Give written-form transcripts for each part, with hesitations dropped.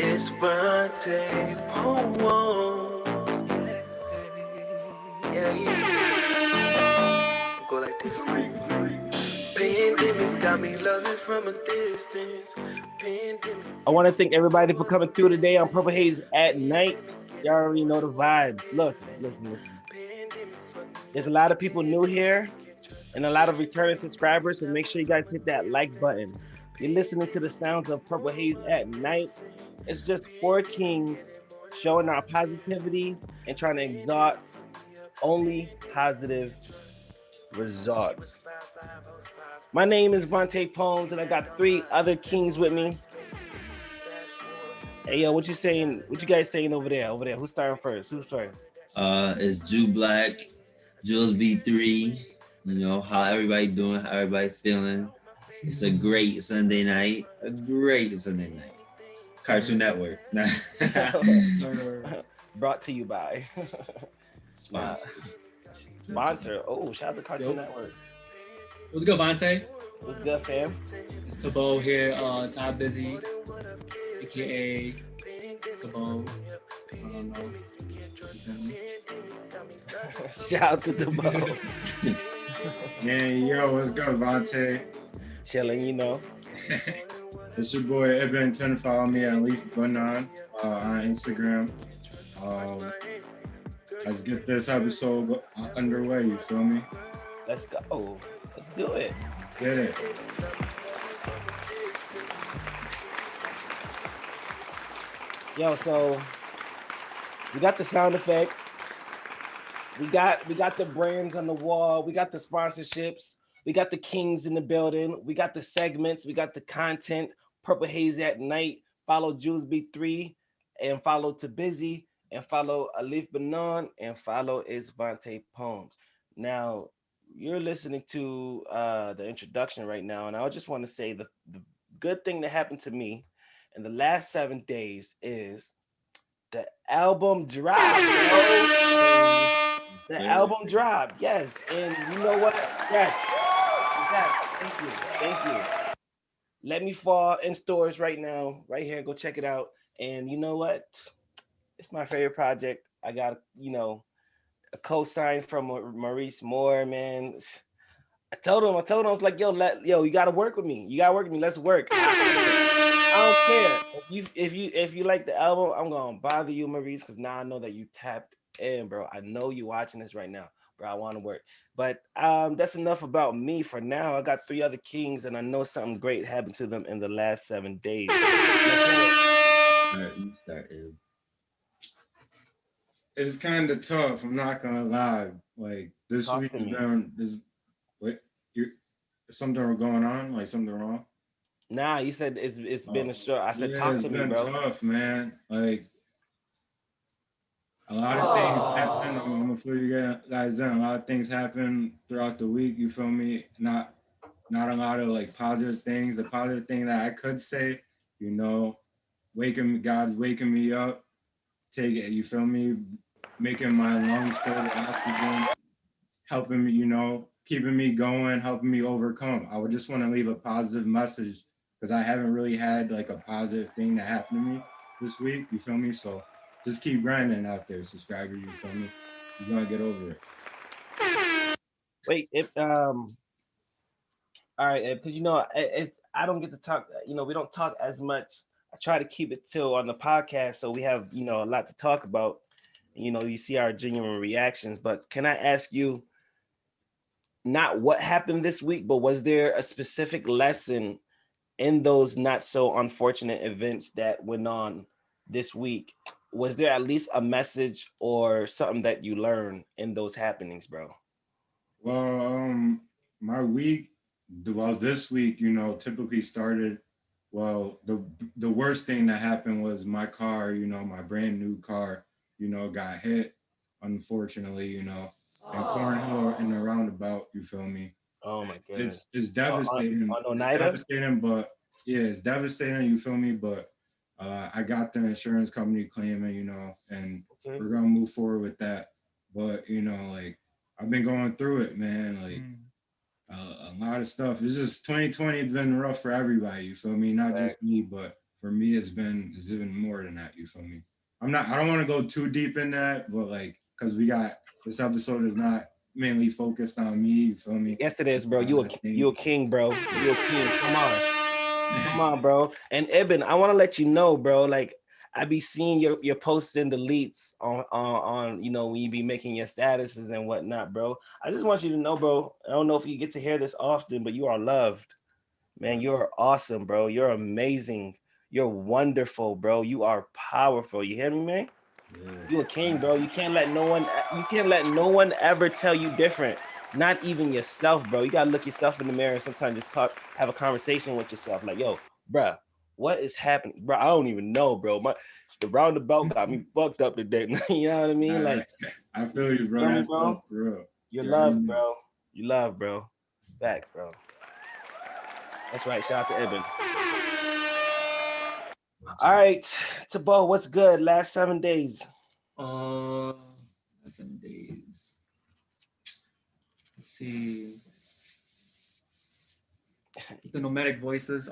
It's Vontae Poem. Yeah, yeah. Go like this. Pandemic got me loving from a distance. Pandemic. I want to thank everybody for coming through today on PurpleHaze at night. You already know the vibes. Look, listen. There's a lot of people new here and a lot of returning subscribers, so make sure you guys hit that like button. You're listening to the sounds of Purple Haze at night. It's just four kings showing our positivity and trying to exalt only positive results. My name is Vontae Poems, and I got three other kings with me. Hey yo, what you saying? What you guys saying over there? Over there, who's starting first? Who's first? It's Jew Black, Jules B3. You know, how everybody doing, how everybody feeling. It's a great Sunday night. A great Sunday night. Cartoon Network. Brought to you by Sponsor. sponsor. Oh, shout out to Cartoon Network. What's good, Vontae? What's good, fam? It's Tabo here, Top Busy, aka Tabo. I don't know. Shout out to Tabo. Yeah, yo, what's good, Vontae? Chilling, you know. It's your boy Ibn. Turn to follow me at Leaf Banan on Instagram. Let's get this episode underway. You feel me? Let's go. Let's do it. Get it. Yo, so we got the sound effects. We got the brands on the wall. We got the sponsorships. We got the kings in the building. We got the segments. We got the content. Purple Haze at night. Follow Jules B3 and follow To Busy and follow Alif Banan and follow Is Vontae Poems. Now, you're listening to the introduction right now, and I just want to say the good thing that happened to me in the last 7 days is the album dropped, bro. The album dropped, yes. And you know what? Yes. Thank you. Let Me Fall in stores right now, right here. Go check it out. And you know what? It's my favorite project. I got, a co-sign from Maurice Moore, man. I told him, I was like, yo, you gotta work with me. Let's work. I don't care. If you like the album, I'm gonna bother you, Maurice, because now I know that you tapped in, bro. I know you watching this right now, bro. I want to work. But that's enough about me for now. I got three other kings, and I know something great happened to them in the last 7 days. It's kind of tough. I'm not gonna lie. Like this Talk week's to me. been something going on? Like something wrong? Nah, you said it's been a short. I said Yeah, talk it's to me, been bro. tough, man. Like a lot of things happen. I'm gonna fill you guys in. A lot of things happen throughout the week. You feel me? Not a lot of like positive things. The positive thing that I could say, God's waking me up. Take it. You feel me? Making my lungs fill with oxygen, helping me. Keeping me going, helping me overcome. I would just want to leave a positive message because I haven't really had like a positive thing that happened to me this week. You feel me? So just keep grinding out there, subscriber. You feel me? You're gonna get over it. Wait, all right, because I don't get to talk. We don't talk as much. I try to keep it till on the podcast, so we have a lot to talk about. You see our genuine reactions. But can I ask you, not what happened this week, but was there a specific lesson in those not so unfortunate events that went on this week? Was there at least a message or something that you learned in those happenings, bro? Well, my week, this week, typically started. Well, the worst thing that happened was my car. My brand new car, got hit. Unfortunately, and cornhole in the roundabout. You feel me? Oh my goodness, it's devastating. on It's devastating, but yeah, it's devastating. You feel me? But I got the insurance company claiming, and we're gonna move forward with that. But like I've been going through it, man. Like a lot of stuff. It's just 2020 has been rough for everybody. You feel me? Not just me, but for me, it's been more than that. You feel me? I don't want to go too deep in that, but like, cause this episode is not mainly focused on me. You feel me? Yes, it is, bro. You a king, bro. You a king. Come on, bro. And Eben, I want to let you know, bro. Like I be seeing your posts and deletes on when you be making your statuses and whatnot, bro. I just want you to know, bro. I don't know if you get to hear this often, but you are loved, man. You're awesome, bro. You're amazing. You're wonderful, bro. You are powerful. You hear me, man? Yeah. You a king, bro. You can't let no one ever tell you different. Not even yourself, bro. You gotta look yourself in the mirror and sometimes just have a conversation with yourself. Like, yo, bruh, what is happening? Bro, I don't even know, bro. The roundabout got me fucked up today. You know what I mean? Like, I feel you, bro. That's dope, for real. You're loved, bro. You love, bro. Facts, bro. That's right. Shout out to Eben. All right, Tabo, what's good? Last 7 days. 7 days. Let's see. The nomadic voices.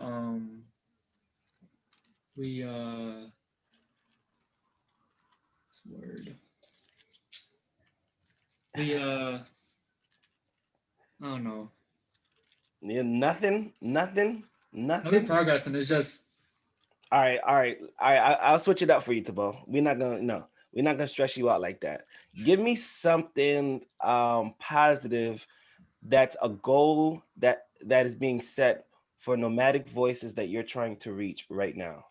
We what's the word? We I don't know. Yeah, nothing. Having progress, and it's just. All right. I'll switch it up for you, Tabo. We're not gonna stress you out like that. Give me something positive that's a goal that is being set for nomadic voices that you're trying to reach right now.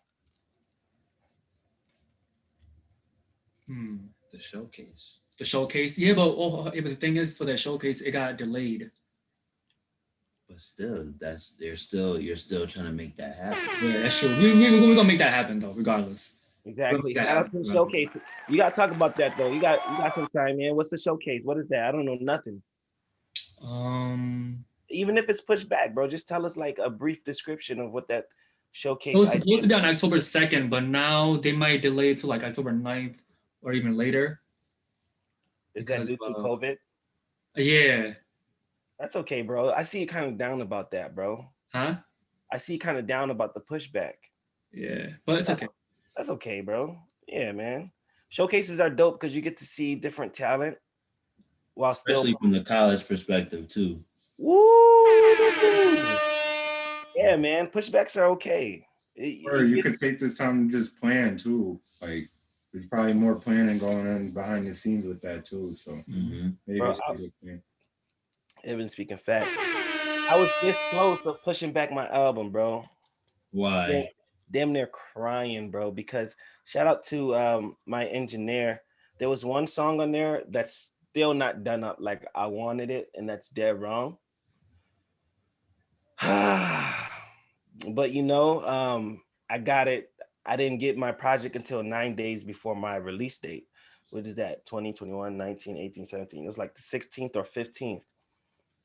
The showcase. The showcase, yeah, but the thing is, for the showcase, it got delayed. But still, you're still trying to make that happen. Yeah, that's true. We're gonna make that happen though, regardless. Exactly. Shout out to the showcase. You gotta talk about that though. You got some time, man. What's the showcase? What is that? I don't know nothing. Even if it's pushed back, bro, just tell us like a brief description of what that showcase. It was supposed to be on October 2nd, but now they might delay it to like October 9th or even later. Is that due to COVID? Yeah. That's okay, bro. I see you kind of down about that, bro. Huh? I see you kind of down about the pushback. Yeah, but it's okay. That's okay, bro. Yeah, man. Showcases are dope because you get to see different talent while especially from the college perspective too. Woo! Yeah, man. Pushbacks are okay. Or you could take this time to just plan too. Like there's probably more planning going on behind the scenes with that too. So maybe bro, it's a good thing. Even speaking facts. I was this close to pushing back my album, bro. Why? Damn near crying, bro. Because shout out to my engineer. There was one song on there that's still not done up like I wanted it, and that's dead wrong. But I got it. I didn't get my project until 9 days before my release date. What is that? 20, 21, 19, 18, 17. It was like the 16th or 15th.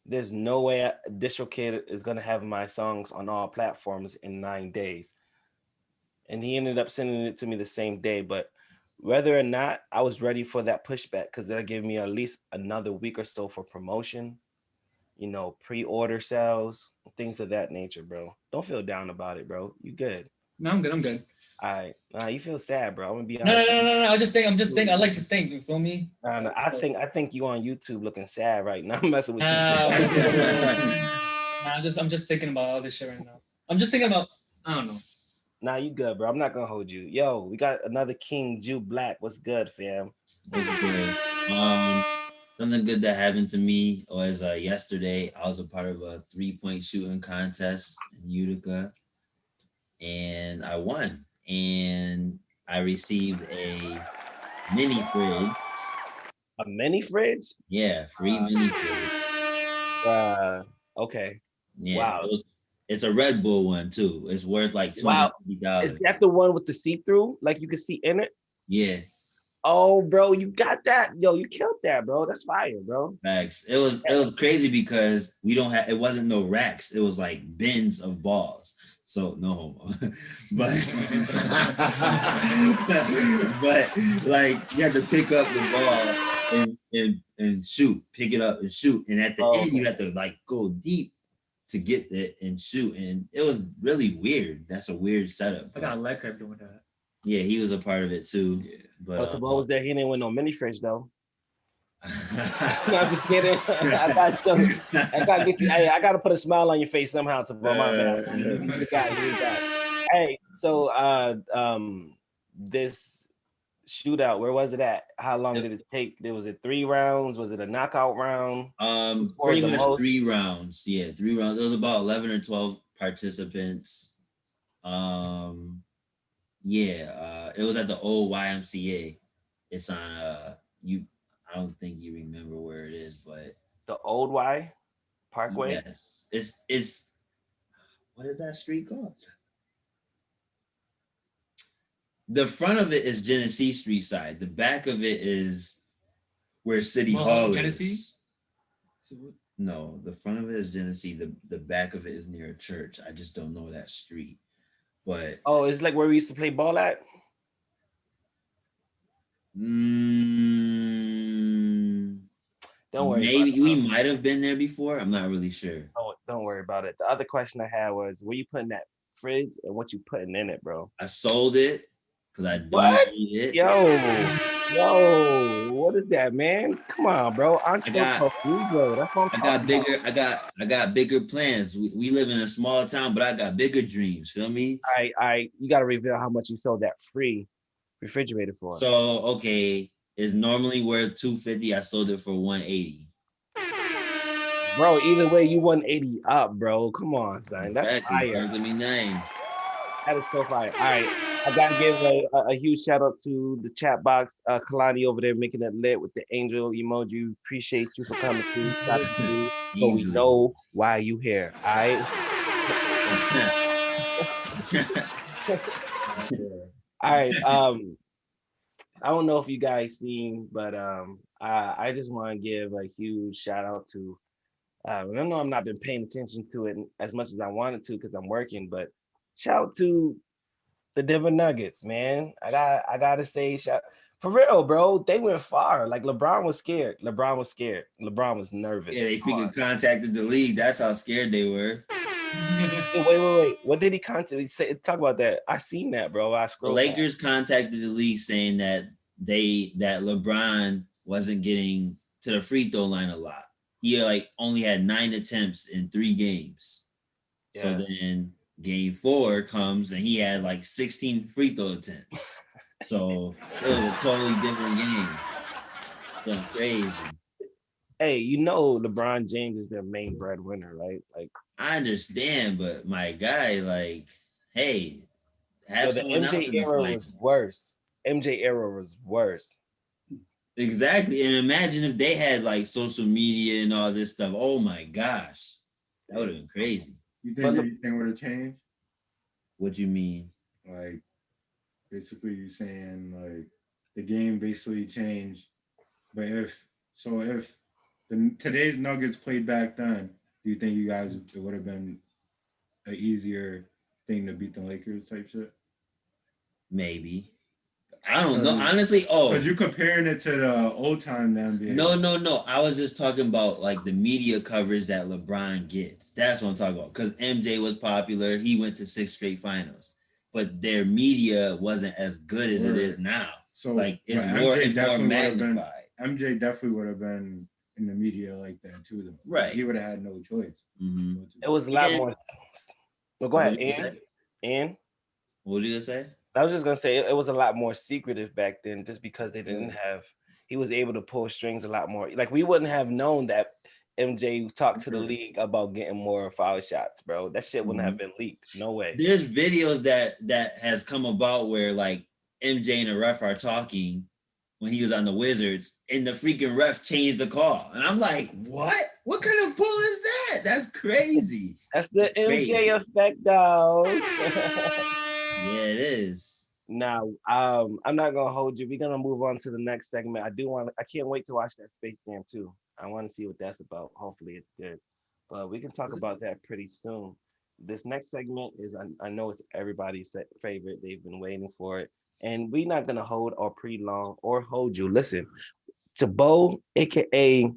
There's no way DistroKid is going to have my songs on all platforms in 9 days. And he ended up sending it to me the same day. But whether or not I was ready for that pushback, because that'll give me at least another week or so for promotion, pre-order sales, things of that nature, bro. Don't feel down about it, bro. You good. No, I'm good. All right. You feel sad, bro. I'm gonna be honest. No. I'm just thinking. I like to think. You feel me? No, I think you on YouTube looking sad right now. I'm messing with you. I'm just thinking about all this shit right now. I'm just thinking about. I don't know. Nah, you good, bro. I'm not gonna hold you. Yo, we got another King Jew Black. What's good, fam? What's good? Something good that happened to me was yesterday. I was a part of a 3-point shooting contest in Utica, and I won. And I received a mini fridge. A mini fridge? Yeah, free mini fridge. Okay. Yeah. Wow. It's a Red Bull one too. It's worth like $250. Is that the one with the see-through? Like you can see in it? Yeah. Oh, bro, you got that. Yo, you killed that, bro. That's fire, bro. Facts. It was crazy because it wasn't no racks. It was like bins of balls. So no homo. but like you had to pick up the ball and shoot, pick it up and shoot. And at the end, you had to like go deep to get it and shoot, and it was really weird. That's a weird setup. I got a leg crab doing that. Yeah, he was a part of it too. Yeah. Oh, But Tabo was there. He didn't win no mini fridge though. No, I'm just kidding. I gotta get you. Hey, I gotta put a smile on your face somehow, Tabo. My bad. You got it. You got it. Hey, so this shootout, where was it at? How long did it take? Was it 3 rounds? Was it a knockout round? Pretty much 3 rounds. Yeah, 3 rounds. There was about 11 or 12 participants. It was at the old YMCA. It's on I don't think you remember where it is, but the old Y Parkway. Yes, it's what is that street called? The front of it is Genesee Street side. The back of it is where City Hall Genesee? is. No, the front of it is Genesee. The back of it is near a church. I just don't know that street. But it's like where we used to play ball at. Don't worry. Maybe we might have been there before. I'm not really sure. Don't worry about it. The other question I had was, where you putting that fridge and what you putting in it, bro? I sold it because I don't need it. Yo, what is that, man? Come on, bro. I got bigger plans. We live in a small town, but I got bigger dreams. Feel me? You gotta reveal how much you sold that free refrigerator for. So okay, it's normally worth $250. I sold it for $180. Bro, either way, you 180 up, bro. Come on, son. That's fire. Give me name. That is so fire. All right. I gotta give a huge shout out to the chat box, Kalani over there making it lit with the angel emoji. Appreciate you for coming through. Shout out to you. So we know why you here. All right. All right. I don't know if you guys seen, but I just want to give a huge shout out to. I know I'm not been paying attention to it as much as I wanted to because I'm working, but shout out to the Denver Nuggets, man. I gotta say, for real, bro. They went far. Like LeBron was scared. LeBron was nervous. Yeah, they freaking contacted the league. That's how scared they were. Wait. What did he contact? Talk about that. I seen that, bro. The Lakers contacted the league saying that LeBron wasn't getting to the free throw line a lot. He only had 9 attempts in 3 games. Yeah. So then game 4 comes and he had 16 free throw attempts. So it was a totally different game. Going crazy. Hey, LeBron James is their main breadwinner, right? I understand, but my guy, hey, have someone else in the was worse. MJ era was worse. Exactly. And imagine if they had social media and all this stuff. Oh my gosh. That would have been crazy. You think anything would have changed? What you mean? Basically you're saying the game basically changed. But if today's Nuggets played back then, do you think it would have been an easier thing to beat the Lakers type shit? Maybe. I don't know. Honestly, because you're comparing it to the old time NBA. No. I was just talking about the media coverage that LeBron gets. That's what I'm talking about. Because MJ was popular. He went to 6 straight finals. But their media wasn't as good as it is now. So it's more magnified. MJ definitely would have been in the media like that too, though. Right. He would have had no choice. Mm-hmm. It was a lot more. Well, go ahead, Ian. What were you gonna say? I was just gonna say it was a lot more secretive back then, just because they didn't have. He was able to pull strings a lot more. We wouldn't have known that MJ talked to the league about getting more foul shots, bro. That shit wouldn't have been leaked. No way. There's videos that has come about where MJ and the ref are talking when he was on the Wizards, and the freaking ref changed the call, and I'm like, what? What kind of pull is that? That's crazy. That's the MJ effect, dog. Yeah, it is. Now, I'm not gonna hold you. We're gonna move on to the next segment. I can't wait to watch that Space Jam too. I want to see what that's about. Hopefully it's good. But we can talk about that pretty soon. This next segment is, I know it's everybody's favorite. They've been waiting for it. And we're not gonna hold or prolong or hold you. Listen, Tabo, aka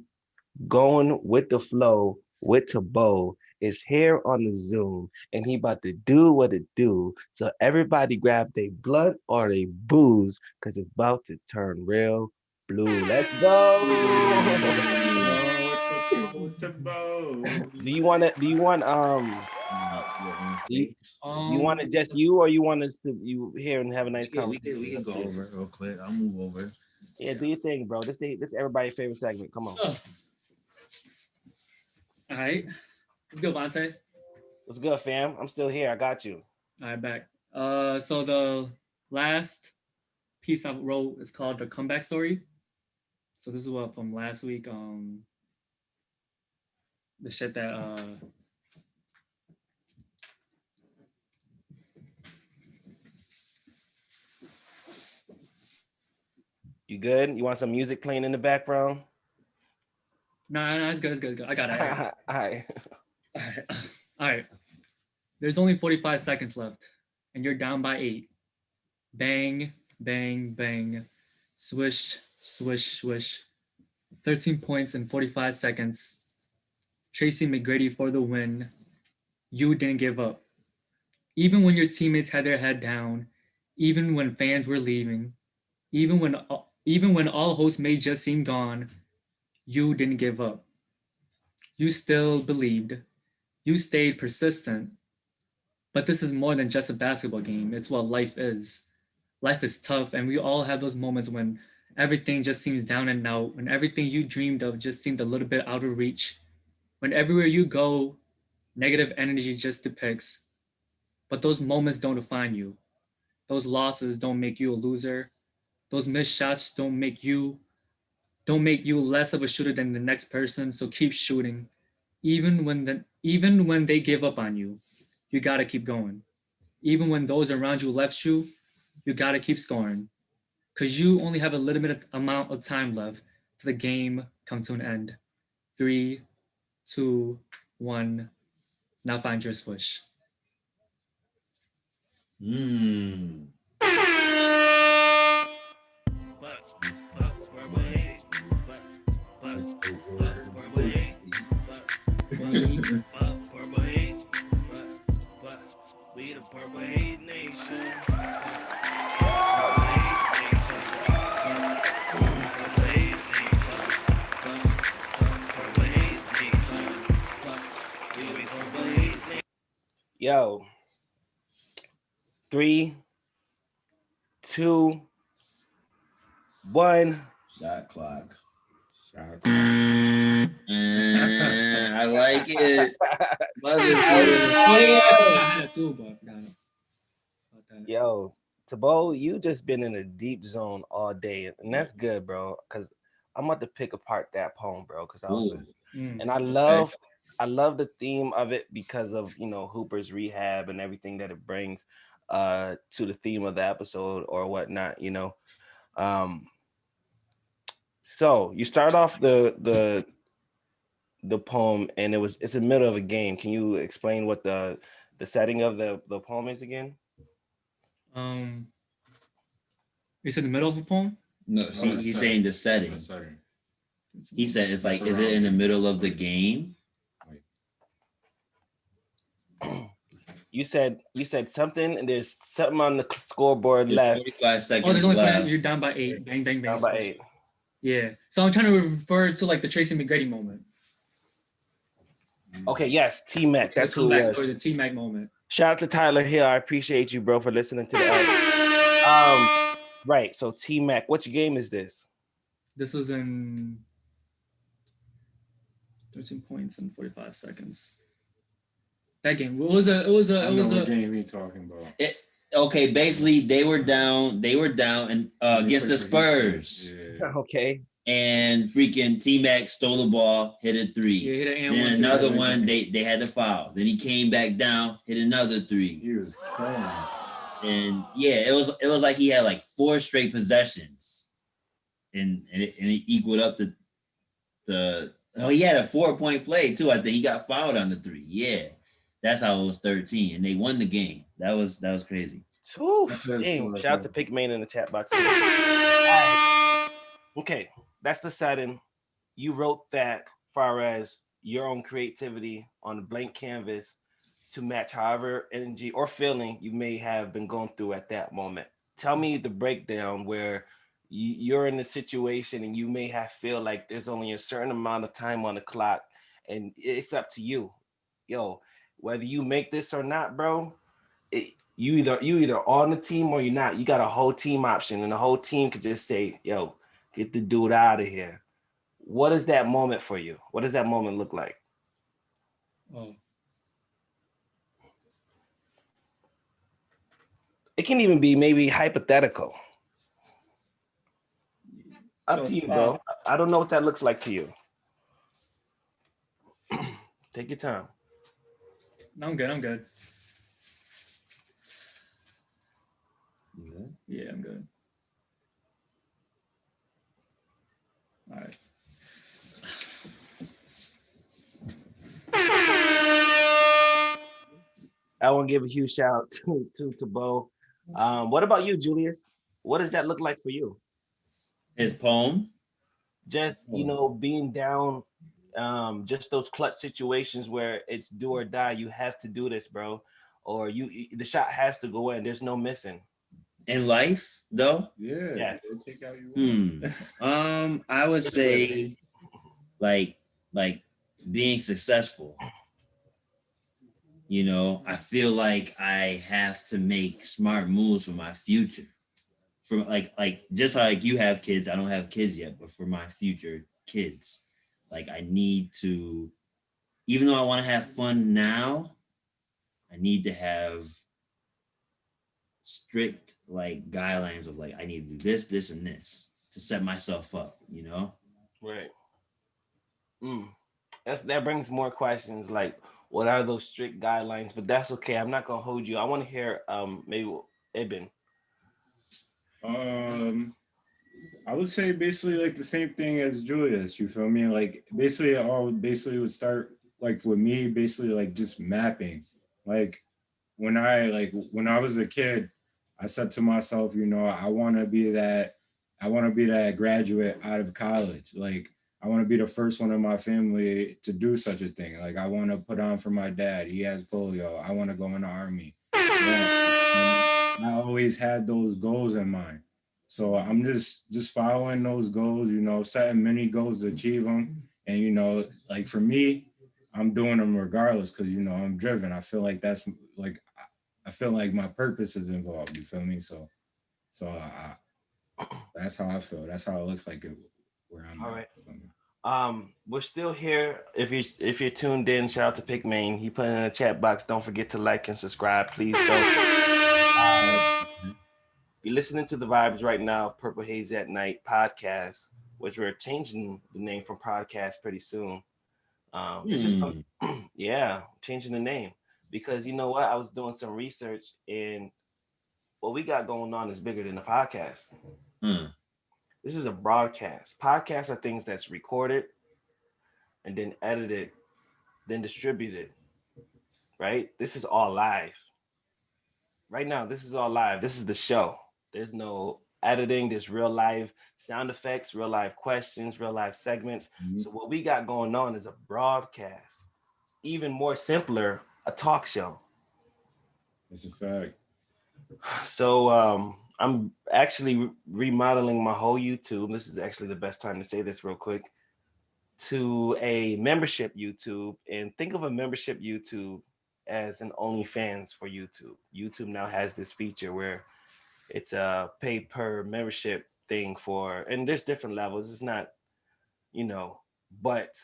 Going with the Flow with Tabo, is here on the Zoom, and he about to do what it do. So everybody grab their blunt or their booze, cause it's about to turn real blue. Let's go. Tabo. Do you want to? Do you want do you, you want it just you, or you want us to you here and have a nice conversation? We can go over real quick. I'll move over. Yeah, do your thing, bro. This everybody's favorite segment. Come on. All right. Let's go, Vontae. What's good, fam? I'm still here. I got you. All right, back. So the last piece I wrote is called The Comeback Story. So this is what from last week. The shit that You good? You want some music playing in the background? no, it's good, it's good, it's good. I got it. All right. All right. All right. There's only 45 seconds left, and you're down by 8. Bang, bang, bang. Swish, swish, swish. 13 points in 45 seconds. Tracy McGrady for the win. You didn't give up. Even when your teammates had their head down, even when fans were leaving, even when all hosts may just seem gone, you didn't give up. You still believed. You stayed persistent. But this is more than just a basketball game. It's what life is. Life is tough, and we all have those moments when everything just seems down and out, when everything you dreamed of just seemed a little bit out of reach, when everywhere you go, negative energy just depicts. But those moments don't define you. Those losses don't make you a loser. Those missed shots don't make you less of a shooter than the next person. So keep shooting. Even when they give up on you, you gotta keep going. Even when those around you left you, you gotta keep scoring. Cause you only have a limited amount of time left till the game come to an end. 3, 2, 1. Now find your swish. We the PurpleHaze Nation. Yo. 3, 2, 1. Shot clock. Shot clock. I like it. I had it too, but I forgot about that. Yo, Tabo, you just been in a deep zone all day, and that's good, bro. Cause I'm about to pick apart that poem, bro. Cause I was, and I love the theme of it because of Hooper's Rehab and everything that it brings to the theme of the episode or whatnot. So you start off the poem, and it's in the middle of a game. Can you explain what the setting of the poem is again? It's in the middle of a poem? No, he's saying the setting. He said it's like, is it in the middle of the game? You said something, and there's something on the scoreboard left. 45 seconds. Oh, there's only left. you're down by 8. Bang, bang, bang. Down by 8. Yeah. So I'm trying to refer to like the Tracy McGrady moment. Okay, yes, T-Mac. That's who it was. Story, the T-Mac moment. Shout out to Tyler Hill. I appreciate you, bro, for listening to the right. So T-Mac, which game is this? This was in 13 points in 45 seconds. That game. It was a game you talking about. Okay, basically they were down and against the Spurs. Yeah. Okay. And freaking T-Mac stole the ball, hit a 3. Yeah, hit an then another one, they had to foul. Then he came back down, hit another 3. He was killing. And yeah, it was like he had like 4 straight possessions, and it equaled up the he had a 4-point play too. I think he got fouled on the 3. Yeah, that's how it was 13, and they won the game. That was crazy. Shout out to Pigman in the chat box. Okay, that's the setting. You wrote that far as your own creativity on a blank canvas to match however energy or feeling you may have been going through at that moment. Tell me the breakdown where you're in a situation and you may have feel like there's only a certain amount of time on the clock and it's up to you. Yo, whether you make this or not, bro, you either on the team or you're not. You got a whole team option, and the whole team could just say, "Yo, get the dude out of here." What is that moment for you? What does that moment look like? Oh, It can even be maybe hypothetical. Up yo, to you, bro. I don't know what that looks like to you. Take your time. no, I'm good. I'm good. Yeah. Yeah, I'm good. All right. I want to give a huge shout out to Tabo. What about you, Julius? What does that look like for you? His poem. Just being down, just those clutch situations where it's do or die. You have to do this, bro, or the shot has to go in. There's no missing. In life, though. Yeah. Yes. Take out you I would say like being successful. I feel like I have to make smart moves for my future. For like just like you have kids, I don't have kids yet, but for my future kids, like I need to, even though I want to have fun now, I need to have strict like guidelines of like I need to do this, this, and this to set myself up. Right. That brings more questions like what are those strict guidelines? But that's okay. I'm not gonna hold you. I want to hear maybe Ibn. I would say basically like the same thing as Julius, you feel me? Like basically it all basically would start like with me basically like just mapping. Like when I was a kid, I said to myself, I want to be that graduate out of college. Like I want to be the first one in my family to do such a thing. Like I want to put on for my dad. He has polio. I want to go in the army. Yeah. I always had those goals in mind. So I'm just following those goals, setting many goals to achieve them. And, like for me, I'm doing them regardless because, I'm driven. I feel like I feel like my purpose is involved. You feel me? So that's how I feel. That's how it looks like where I'm All at. right. We're still here. If you're tuned in, shout out to Pigmain. He put in the chat box. Don't forget to like and subscribe, please. You're listening to the vibes right now. Purple Haze at Night podcast, which we're changing the name from podcast pretty soon. It's just yeah, changing the name because you know what? I was doing some research and what we got going on is bigger than the podcast. This is a broadcast. Podcasts are things that's recorded and then edited, then distributed, right? This is all live. Right now, this is all live. This is the show. There's no editing, there's real live sound effects, real live questions, real live segments. So what we got going on is a broadcast. Even more simpler, a talk show. It's a fact. So I'm actually remodeling my whole YouTube. This is actually the best time to say this real quick. To a membership YouTube, and think of a membership YouTube as an OnlyFans for YouTube. YouTube now has this feature where it's a pay per membership thing and there's different levels. It's not, but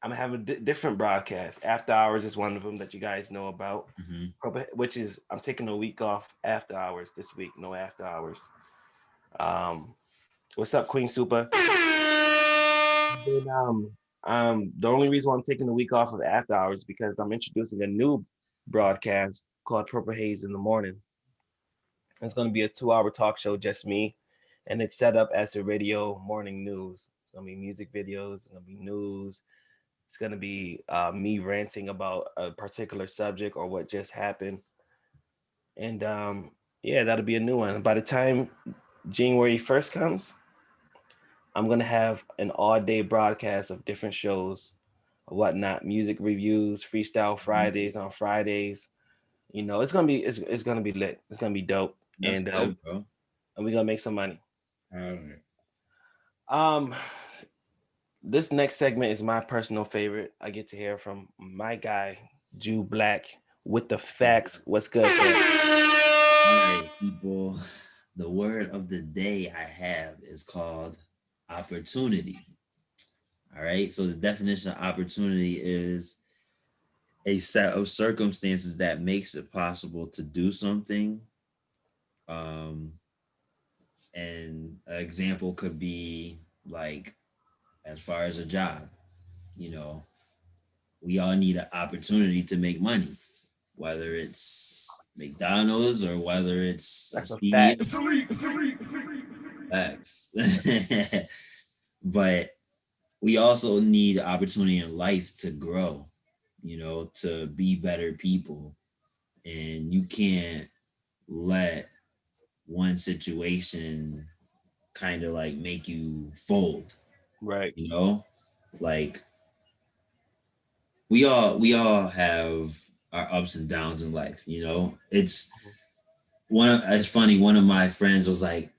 I'm having different broadcasts. After Hours is one of them that you guys know about, which is I'm taking a week off after hours this week. No after hours. What's up, Queen Super? The only reason why I'm taking a week off of after hours is because I'm introducing a new broadcast called Purple Haze in the morning. It's going to be a 2-hour talk show, just me, and it's set up as a radio morning news. It's going to be music videos. It's going to be news. It's going to be me ranting about a particular subject or what just happened. And yeah, that'll be a new one. By the time January 1st comes, I'm going to have an all-day broadcast of different shows whatnot, music reviews, freestyle Fridays on Fridays. You know, it's gonna be lit. It's gonna be dope, That's dope, bro. and we're gonna make some money. Alright. Um, this next segment is my personal favorite. I get to hear from my guy, Jew Black, with the facts. What's good, sir? All right, people. The word of the day I have is called opportunity. All right. So the definition of opportunity is a set of circumstances that makes it possible to do something. Um, and an example could be like as far as a job, you know, we all need an opportunity to make money, whether it's McDonald's or whether it's a That's a fact. CDO. Facts. But we also need opportunity in life to grow, you know, to be better people. And you can't let one situation kind of like make you fold, Right. you know? Like we all have our ups and downs in life, you know? It's funny, one of my friends was like,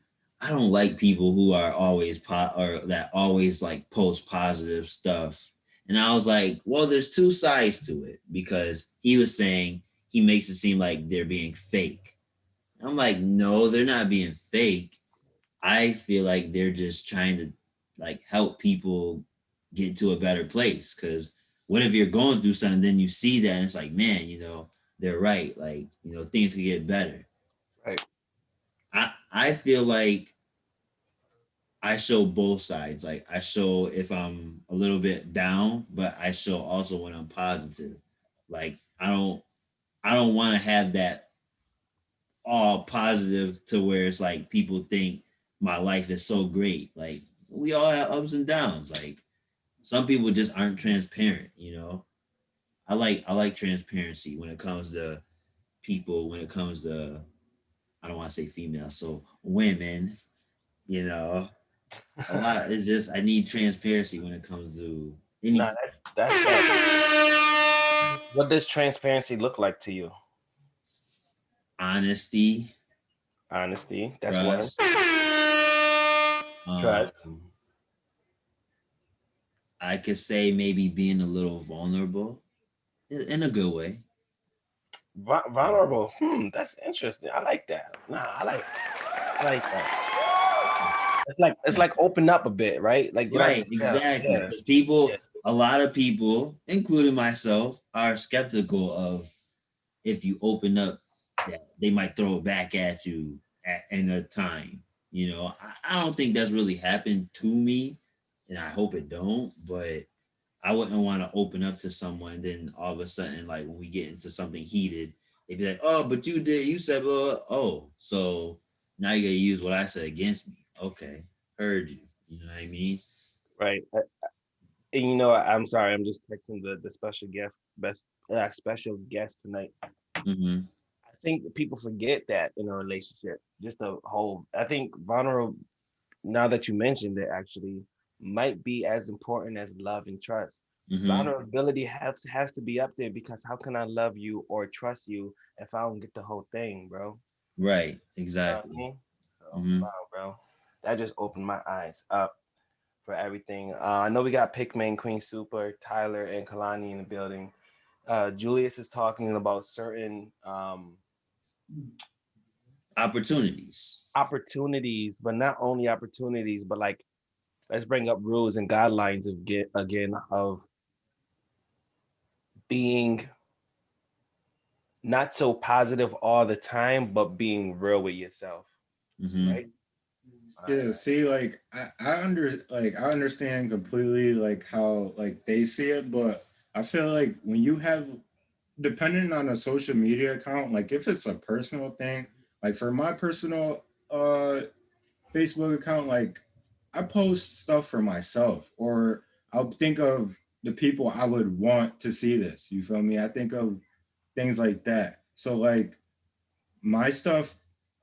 I don't like people who are always or that always like post positive stuff. And I was like, well, there's two sides to it, because he was saying he makes it seem like they're being fake. I'm like, no, they're not being fake. I feel like they're just trying to like help people get to a better place. Cause what if you're going through something, then you see that and it's like, man, you know, they're right. Like, you know, things could get better. Right. I feel like I show both sides. Like I show if I'm a little bit down, but I show also when I'm positive. Like I don't want to have that all positive to where it's like people think my life is so great. Like we all have ups and downs. Like some people just aren't transparent, you know. I like transparency when it comes to people, when it comes to, I don't want to say female, so women, you know. A lot. It's just I need transparency when it comes to Nah, anything. that's that. What does transparency look like to you? Honesty, Honesty. That's one. trust. Um, Trust. I could say maybe being a little vulnerable in a good way. Vulnerable. That's interesting. I like that. Nah, I like that. It's like open up a bit, right? Like get out Right, your shell. exactly. Yeah. Because Yeah. a lot of people, including myself, are skeptical of if you open up that they might throw it back at you in a time. You know, I don't think that's really happened to me, and I hope it don't. But I wouldn't want to open up to someone. Then all of a sudden, like when we get into something heated, they'd be like, "Oh, but you said blah, blah." Oh, so now you gotta use what I said against me. Okay, heard you. You know what I mean? Right. And you know, I'm sorry. I'm just texting the special guest, special guest tonight. Mm-hmm. I think people forget that in a relationship. Just the whole. I think vulnerable. Now that you mentioned it, actually might be as important as love and trust. Mm-hmm. Vulnerability has to be up there, because how can I love you or trust you if I don't get the whole thing, bro? Right. You know what I Exactly. mean? So Mm-hmm. wow, bro, that just opened my eyes up for everything. I know we got Pikmin, Queen Super, Tyler, and Kalani in the building. Julius is talking about certain Opportunities. opportunities, but not only opportunities, but like let's bring up rules and guidelines of get again of being not so positive all the time, but being real with yourself, Mm-hmm. right? All right. Yeah, see, like I understand completely like how like they see it, but I feel like when you have, depending on a social media account, like if it's a personal thing, like for my personal Facebook account, like I post stuff for myself, or I'll think of the people I would want to see this. You feel me? I think of things like that. So like my stuff,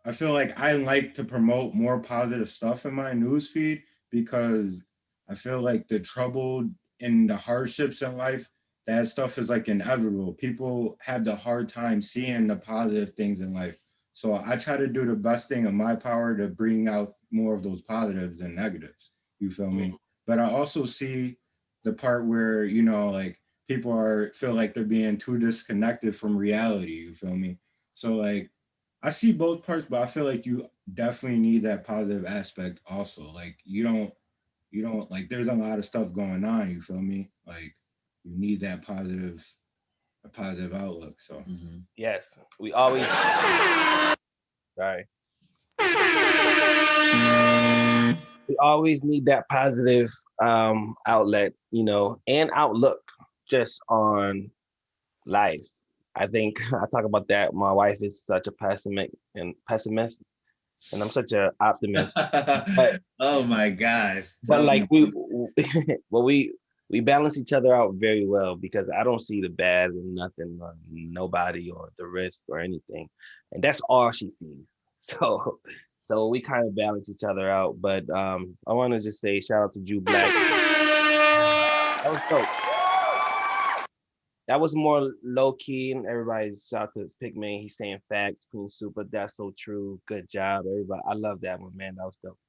I feel like I like to promote more positive stuff in my news feed, because I feel like the troubled in the hardships in life, that stuff is like inevitable. People have the hard time seeing the positive things in life. So I try to do the best thing in my power to bring out more of those positives and negatives. You feel me? But I also see the part where, you know, like people feel like they're being too disconnected from reality. You feel me? So like I see both parts, but I feel like you definitely need that positive aspect also. Like you don't like there's a lot of stuff going on, you feel me? Like you need that a positive outlook. So Yes, we always. Sorry. We always need that positive outlet, you know, and outlook just on life. I think I talk about that. My wife is such a pessimist, and I'm such an optimist. But Oh my gosh. but Tell like me. well, we balance each other out very well because I don't see the bad in nothing or nobody or the risk or anything, and that's all she sees. So so we kind of balance each other out. But I want to just say shout out to Jew Black. That was dope. That was more low key, and everybody's shout out to Pigman. He's saying facts, Queen Super. That's so true. Good job, everybody. I love that one, man. That was dope.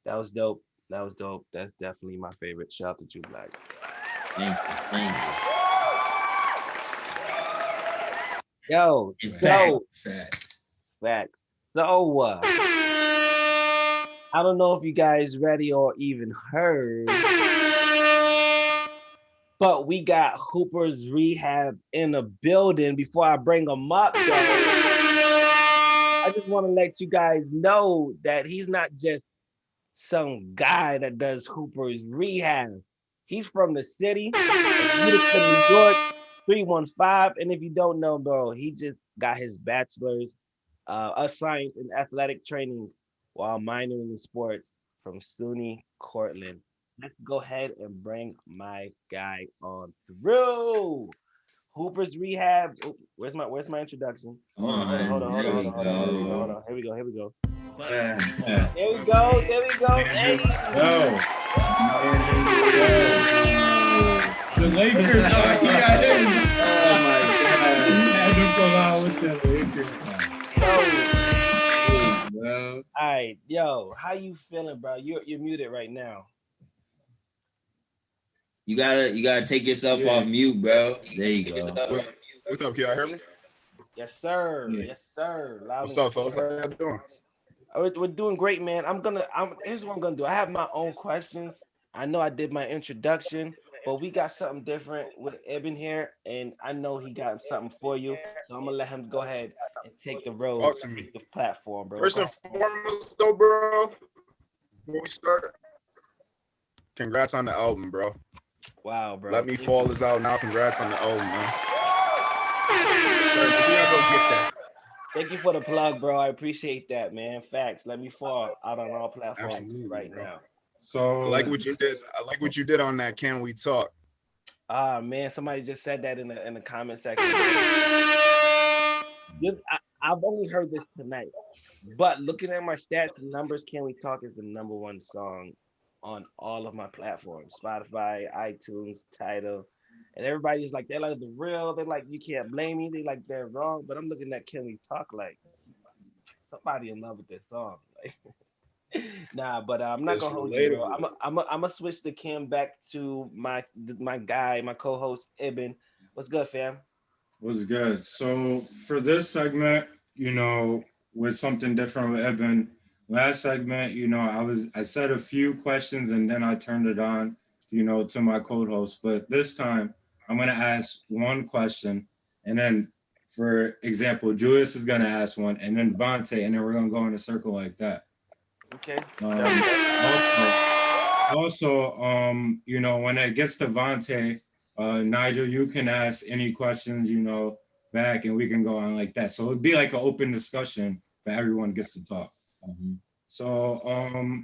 That was dope. That was dope. That's definitely my favorite. Shout out to Jew Black. Thank you. Thank Yo, you. so Facts. facts. So I don't know if you guys ready or even heard, but we got Hooper's Rehab in the building. Before I bring him up, though, I just want to let you guys know that he's not just some guy that does Hooper's Rehab. He's from the city, Utica, New York, 315. And if you don't know, bro, he just got his bachelor's of science in athletic training while minoring in sports from SUNY Cortland. Let's go ahead and bring my guy on through. Hooper's Rehab. Oh, where's my introduction? Hold on. Here we go. There we go. Hey. yo, the Lakers are he got him. Oh my god. Had to come out with the Lakers. Bro. All right, yo, how you feeling, bro? You're muted right now. You gotta take yourself off mute, bro. There you go. What's up, kid? I heard me? Yes, sir. Yeah. Yes, sir. Loud What's and up, fellas? How y'all doing? We're doing great, man. Here's what I'm gonna do. I have my own questions. I know I did my introduction, but we got something different with Eben here, and I know he got something for you. So I'm gonna let him go ahead and take the road, Talk to me. the platform, bro. First and foremost, though, bro, before we start, congrats on the album, bro. Wow, bro. Let Me Fall is out now. Congrats on the album, man. Thank you for the plug, bro. I appreciate that, man. Facts. Let Me Fall out on all platforms Absolutely, bro. now. So I like what you did. I like what you did on that Can We Talk? Ah, man, somebody just said that in the comment section. I've only heard this tonight, but looking at my stats and numbers, Can We Talk is the number one song on all of my platforms: Spotify, iTunes, Tidal, and everybody's like, they're like the real. They're like, you can't blame me. They like they're wrong, but I'm looking at Can We Talk like somebody in love with this song. Like, nah, but I'm not It's gonna hold you, bro. relatable. I'm gonna switch the Kim back to my guy, my co-host Ibn. What's good, fam? was good. So for this segment, you know, with something different with Eben, last segment, you know, I said a few questions and then I turned it on, you know, to my co-host. But this time I'm gonna ask one question, and then for example, Julius is gonna ask one, and then Vontae, and then we're gonna go in a circle like that. Okay. You know, when it gets to Vontae, Nigel, you can ask any questions, you know, back, and we can go on like that. So it'd be like an open discussion, but everyone gets to talk. So,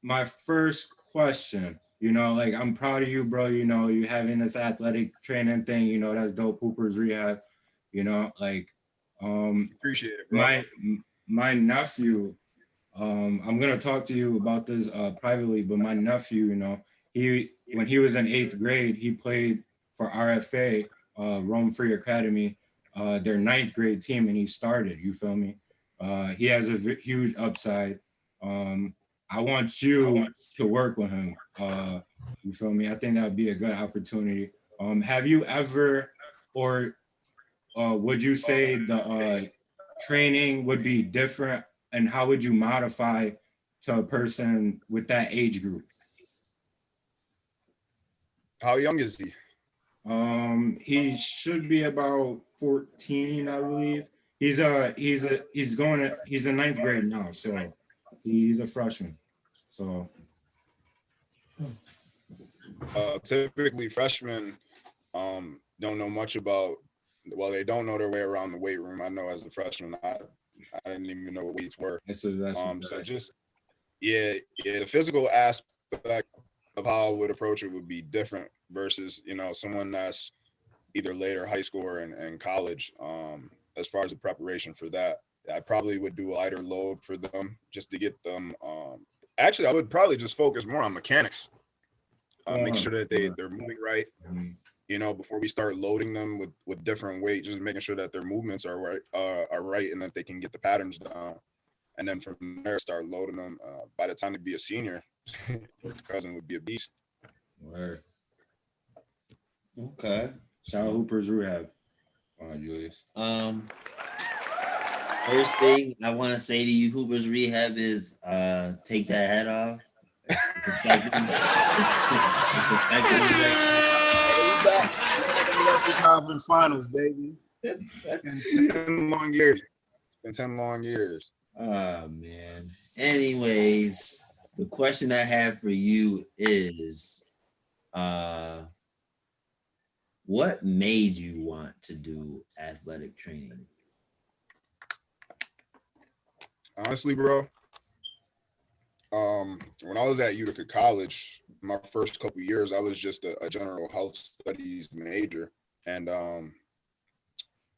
my first question, you know, like I'm proud of you, bro. You know, you having this athletic training thing. You know, that's dope. Hooper's Rehab. You know, like, Appreciate it, bro. my nephew. I'm gonna talk to you about this privately, but my nephew, you know, when he was in 8th grade, he played for RFA, Rome Free Academy, their 9th grade team, and he started. You feel me? He has a huge upside. I want you to work with him. You feel me? I think that would be a good opportunity. Have you ever, or would you say the training would be different, and how would you modify to a person with that age group? How young is he? He should be about 14, I believe. He's in 9th grade now, so he's a freshman. So Typically freshmen don't know much about, well, they don't know their way around the weight room. I know as a freshman, I didn't even know what weights were. So just the physical aspect of how I would approach it would be different versus, you know, someone that's either later high school or in college. As far as the preparation for that, I probably would do a lighter load for them just to get them. Actually, I would probably just focus more on mechanics. Make sure that they're moving right. You know, before we start loading them with different weight, just making sure that their movements are right and that they can get the patterns down. And then from there, start loading them. By the time to be a senior, his cousin would be a beast. Word. Okay. Shout out Hooper's Rehab, Julius. First thing I want to say to you, Hooper's Rehab, is take that hat off. It's affecting me. Western Conference Finals, baby. It's been 10 long years. It's been 10 long years. Oh man. Anyways, the question I have for you is, what made you want to do athletic training? Honestly, bro, when I was at Utica College, my first couple of years, I was just a general health studies major, and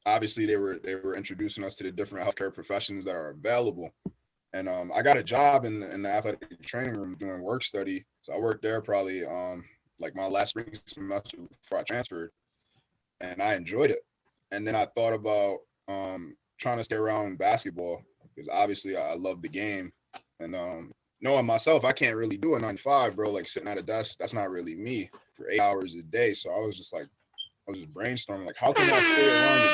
obviously they were introducing us to the different healthcare professions that are available. And I got a job in the athletic training room doing work study. So I worked there probably like my last spring semester before I transferred, and I enjoyed it. And then I thought about trying to stay around basketball because obviously I love the game. And knowing myself, I can't really do a 9 to 5, bro. Like sitting at a desk, that's not really me for 8 hours a day. So I was just brainstorming, like, how can I stay around the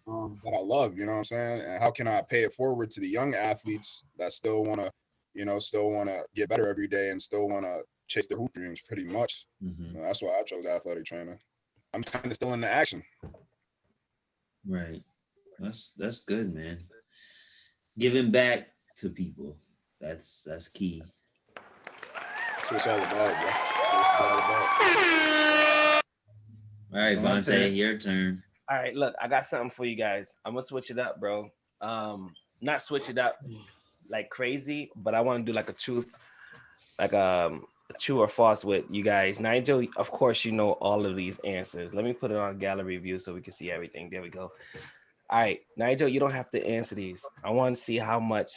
game that I love, you know what I'm saying? And how can I pay it forward to the young athletes that still want to get better every day and still want to chase their hoop dreams pretty much. Mm-hmm. That's why I chose athletic training. I'm kind of still in the action. Right. That's good, man. Giving back to people. That's key. That's what it's all about, bro. That's what it's all about. All right, Vontae, your turn. All right, look, I got something for you guys. I'm gonna switch it up, bro. Not switch it up like crazy, but I want to do like a truth, like true or false with you guys. Nigel, of course, you know all of these answers. Let me put it on gallery view so we can see everything. There we go. All right, Nigel, you don't have to answer these. I want to see how much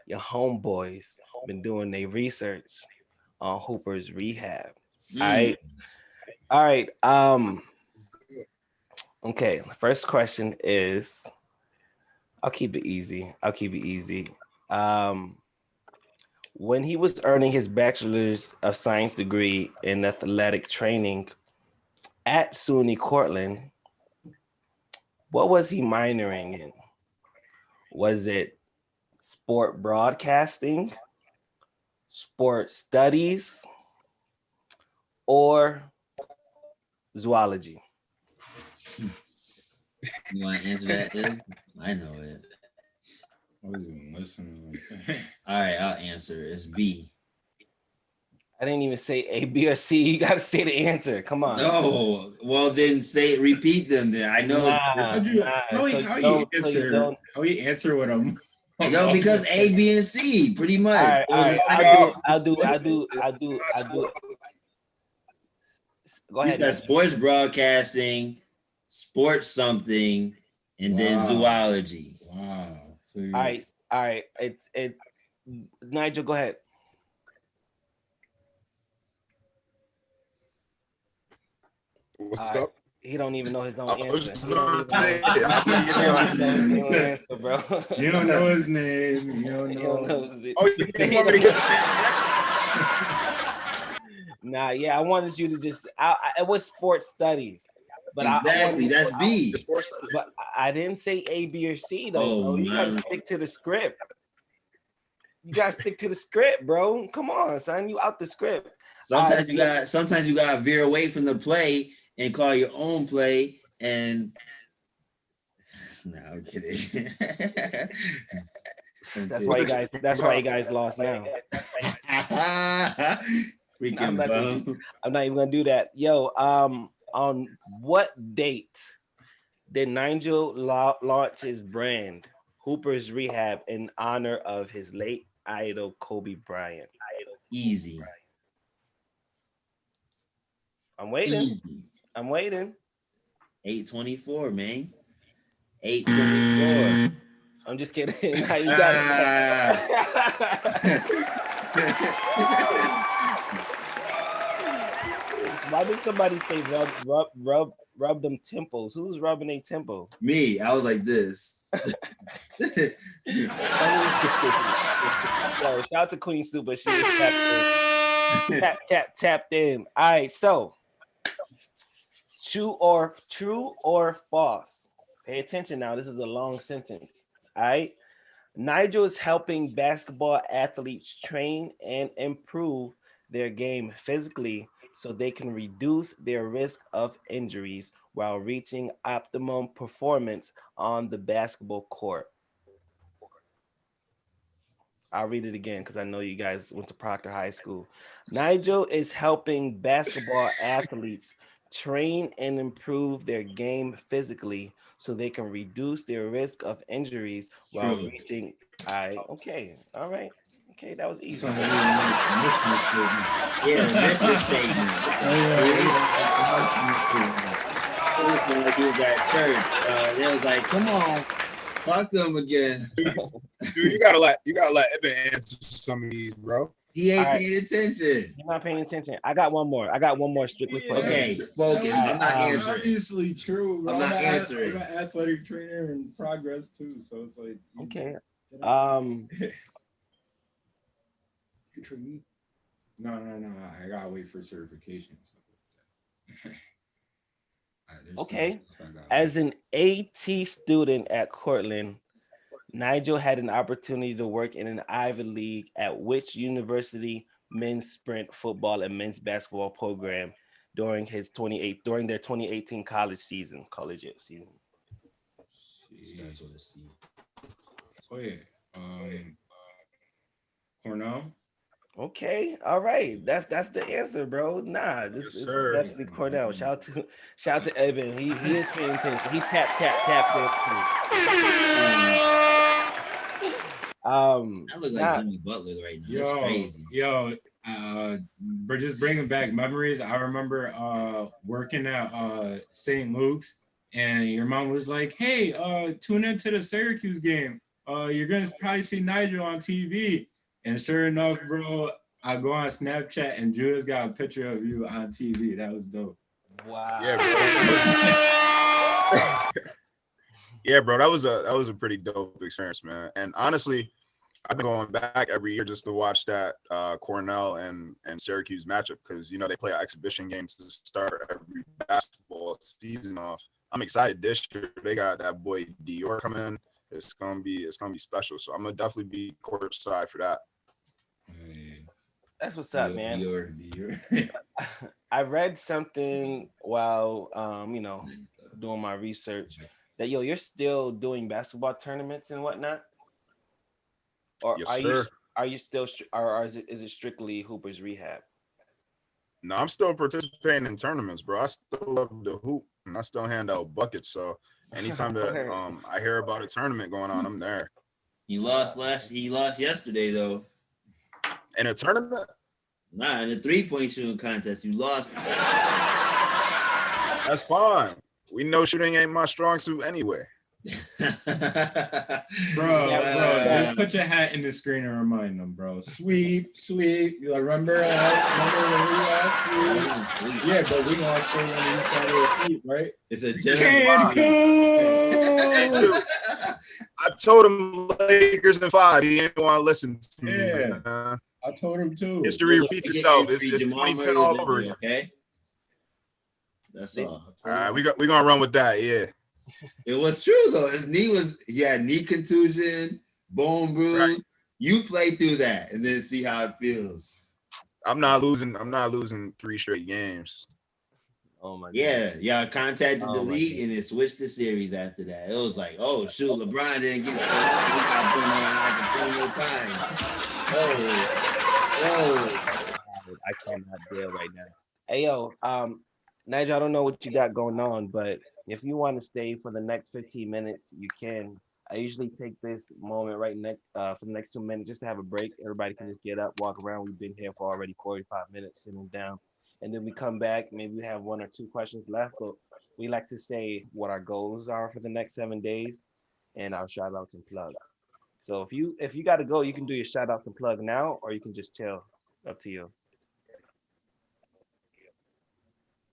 your homeboys been doing their research on Hooper's Rehab. All right. Okay, first question is, I'll keep it easy. When he was earning his bachelor's of science degree in athletic training at SUNY Cortland, what was he minoring in? Was it sport broadcasting, sport studies, or zoology? You want to answer that, Ed? I know it. I wasn't even listening. All right, I'll answer. It's B. I didn't even say A, B, or C. You got to say the answer. Come on. No. Well, then repeat them then. I know. How you answer with them? No, because A, B, and C, pretty much. All right. I'll do. Go ahead. You said sports broadcasting, sports something, and then zoology. Wow. All right. Nigel, go ahead. What's up? He don't even know his own I was answer. just He don't gonna even say, know his answer, bro. You don't know his name. You don't He know. don't know his- oh, you want me to get the answer? Nah, yeah, I wanted you to just. It was sports studies, but Exactly, that's B. The sports study. But I didn't say A, B, or C though. Oh, Bro. You gotta man. stick to the script. You gotta stick to the script, bro. Come on, son. You out the script. Sometimes you gotta veer away from the play and call your own play. And no, I'm kidding. That's why you guys lost now. Freaking bum. I'm not even gonna do that. Yo, on what date did Nigel launch his brand, Hooper's Rehab, in honor of his late idol Kobe Bryant? Easy. I'm waiting. Easy. I'm waiting. 8/24, man. 8/24. I'm just kidding. Now you got it. Why did somebody say rub them temples? Who's rubbing a temple? Me, I was like this. Yo, shout out to Queen Super. She was tapped in. All right, so true or false? Pay attention now. This is a long sentence. All right. Nigel is helping basketball athletes train and improve their game physically so they can reduce their risk of injuries while reaching optimum performance on the basketball court. I'll read it again because I know you guys went to Proctor High School. Nigel is helping basketball athletes train and improve their game physically so they can reduce their risk of injuries while reaching. Okay, all right. Okay, that was easy. Mission statement. Listen, like he was at church. They was like, "Come on, talk to him again." Dude, you gotta let Eben answer some of these, bro. He ain't paying attention. You're not paying attention. I got one more strictly for Okay, focus. I'm not answering. Obviously true, bro. I'm not answering. I'm an athletic trainer in progress too, so it's like okay. No. I gotta wait for certification. Okay. As an AT student at Cortland, Nigel had an opportunity to work in an Ivy League at which university men's sprint football and men's basketball program during their 2018 college season. Starts with a C. Oh yeah. Cornell. Okay, all right. That's the answer, bro. Nah, this is definitely Cornell. Shout out to Evan. He is paying attention. He tapped I look like Jimmy Butler right now. That's crazy. But just bringing back memories. I remember working at St. Luke's, and your mom was like, "Hey, tune into the Syracuse game. You're gonna probably see Nigel on TV." And sure enough, bro, I go on Snapchat and Julia's got a picture of you on TV. That was dope. Wow. Yeah, bro. Yeah, bro. That was a pretty dope experience, man. And honestly, I've been going back every year just to watch that Cornell and Syracuse matchup because they play an exhibition game to start every basketball season off. I'm excited this year. They got that boy Dior coming in. It's gonna be special. So I'm gonna definitely be courtside for that. That's what's up, man. I read something while doing my research that you're still doing basketball tournaments and whatnot. Or yes, sir. Are you still or is it strictly Hooper's Rehab? No, I'm still participating in tournaments, bro. I still love the hoop and I still hand out buckets. So anytime that I hear about a tournament going on, I'm there. He lost yesterday though. In a tournament? Nah, in a 3-point shooting contest, you lost. That's fine. We know shooting ain't my strong suit anyway. Just put your hat in the screen and remind them, bro. Sweep. You remember when we asked sweep? Yeah, but we gonna stay when you started with sweep, right? It's a I told him Lakers in 5. He didn't want to listen to me. Yeah, I told him too. History repeats itself. It's 2010 all over again. Okay. That's all. All right, we're gonna run with that. Yeah. It was true though. He had knee contusion, bone bruise. Right. You play through that and then see how it feels. I'm not losing 3 straight games. Oh my God. Yeah. Contacted delete and it switched the series after that. It was like, oh shoot, LeBron didn't get to the line. We got put on like a 3 more time. Whoa. I cannot deal right now. Hey yo, Nigel, I don't know what you got going on, but if you want to stay for the next 15 minutes, you can. I usually take this moment for the next 2 minutes just to have a break. Everybody can just get up, walk around. We've been here for already 45 minutes sitting down. And then we come back, maybe we have 1 or 2 questions left, but we like to say what our goals are for the next 7 days and our shout outs and plugs. So if you got to go, you can do your shout outs and plug now, or you can just chill. Up to you.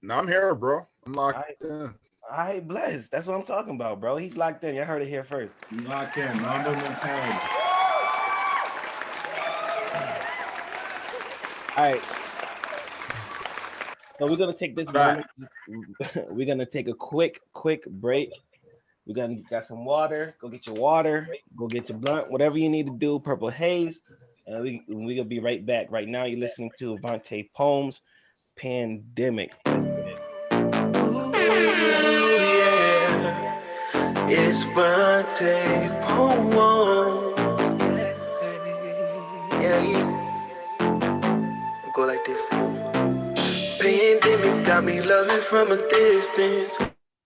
No, I'm here, bro. I'm locked in. All right, bless. That's what I'm talking about, bro. He's locked in. You heard it here first. Locked in. Mamba mentality. All right. So we're gonna take this moment. We're gonna take a quick break. We're gonna got some water. Go get your water. Go get your blunt. Whatever you need to do. Purple Haze, and we gonna be right back. Right now, you're listening to Vontae Poems, Pandemic. It's Vontae Poems. Yeah. Go like this. Pandemic got me loving from a distance.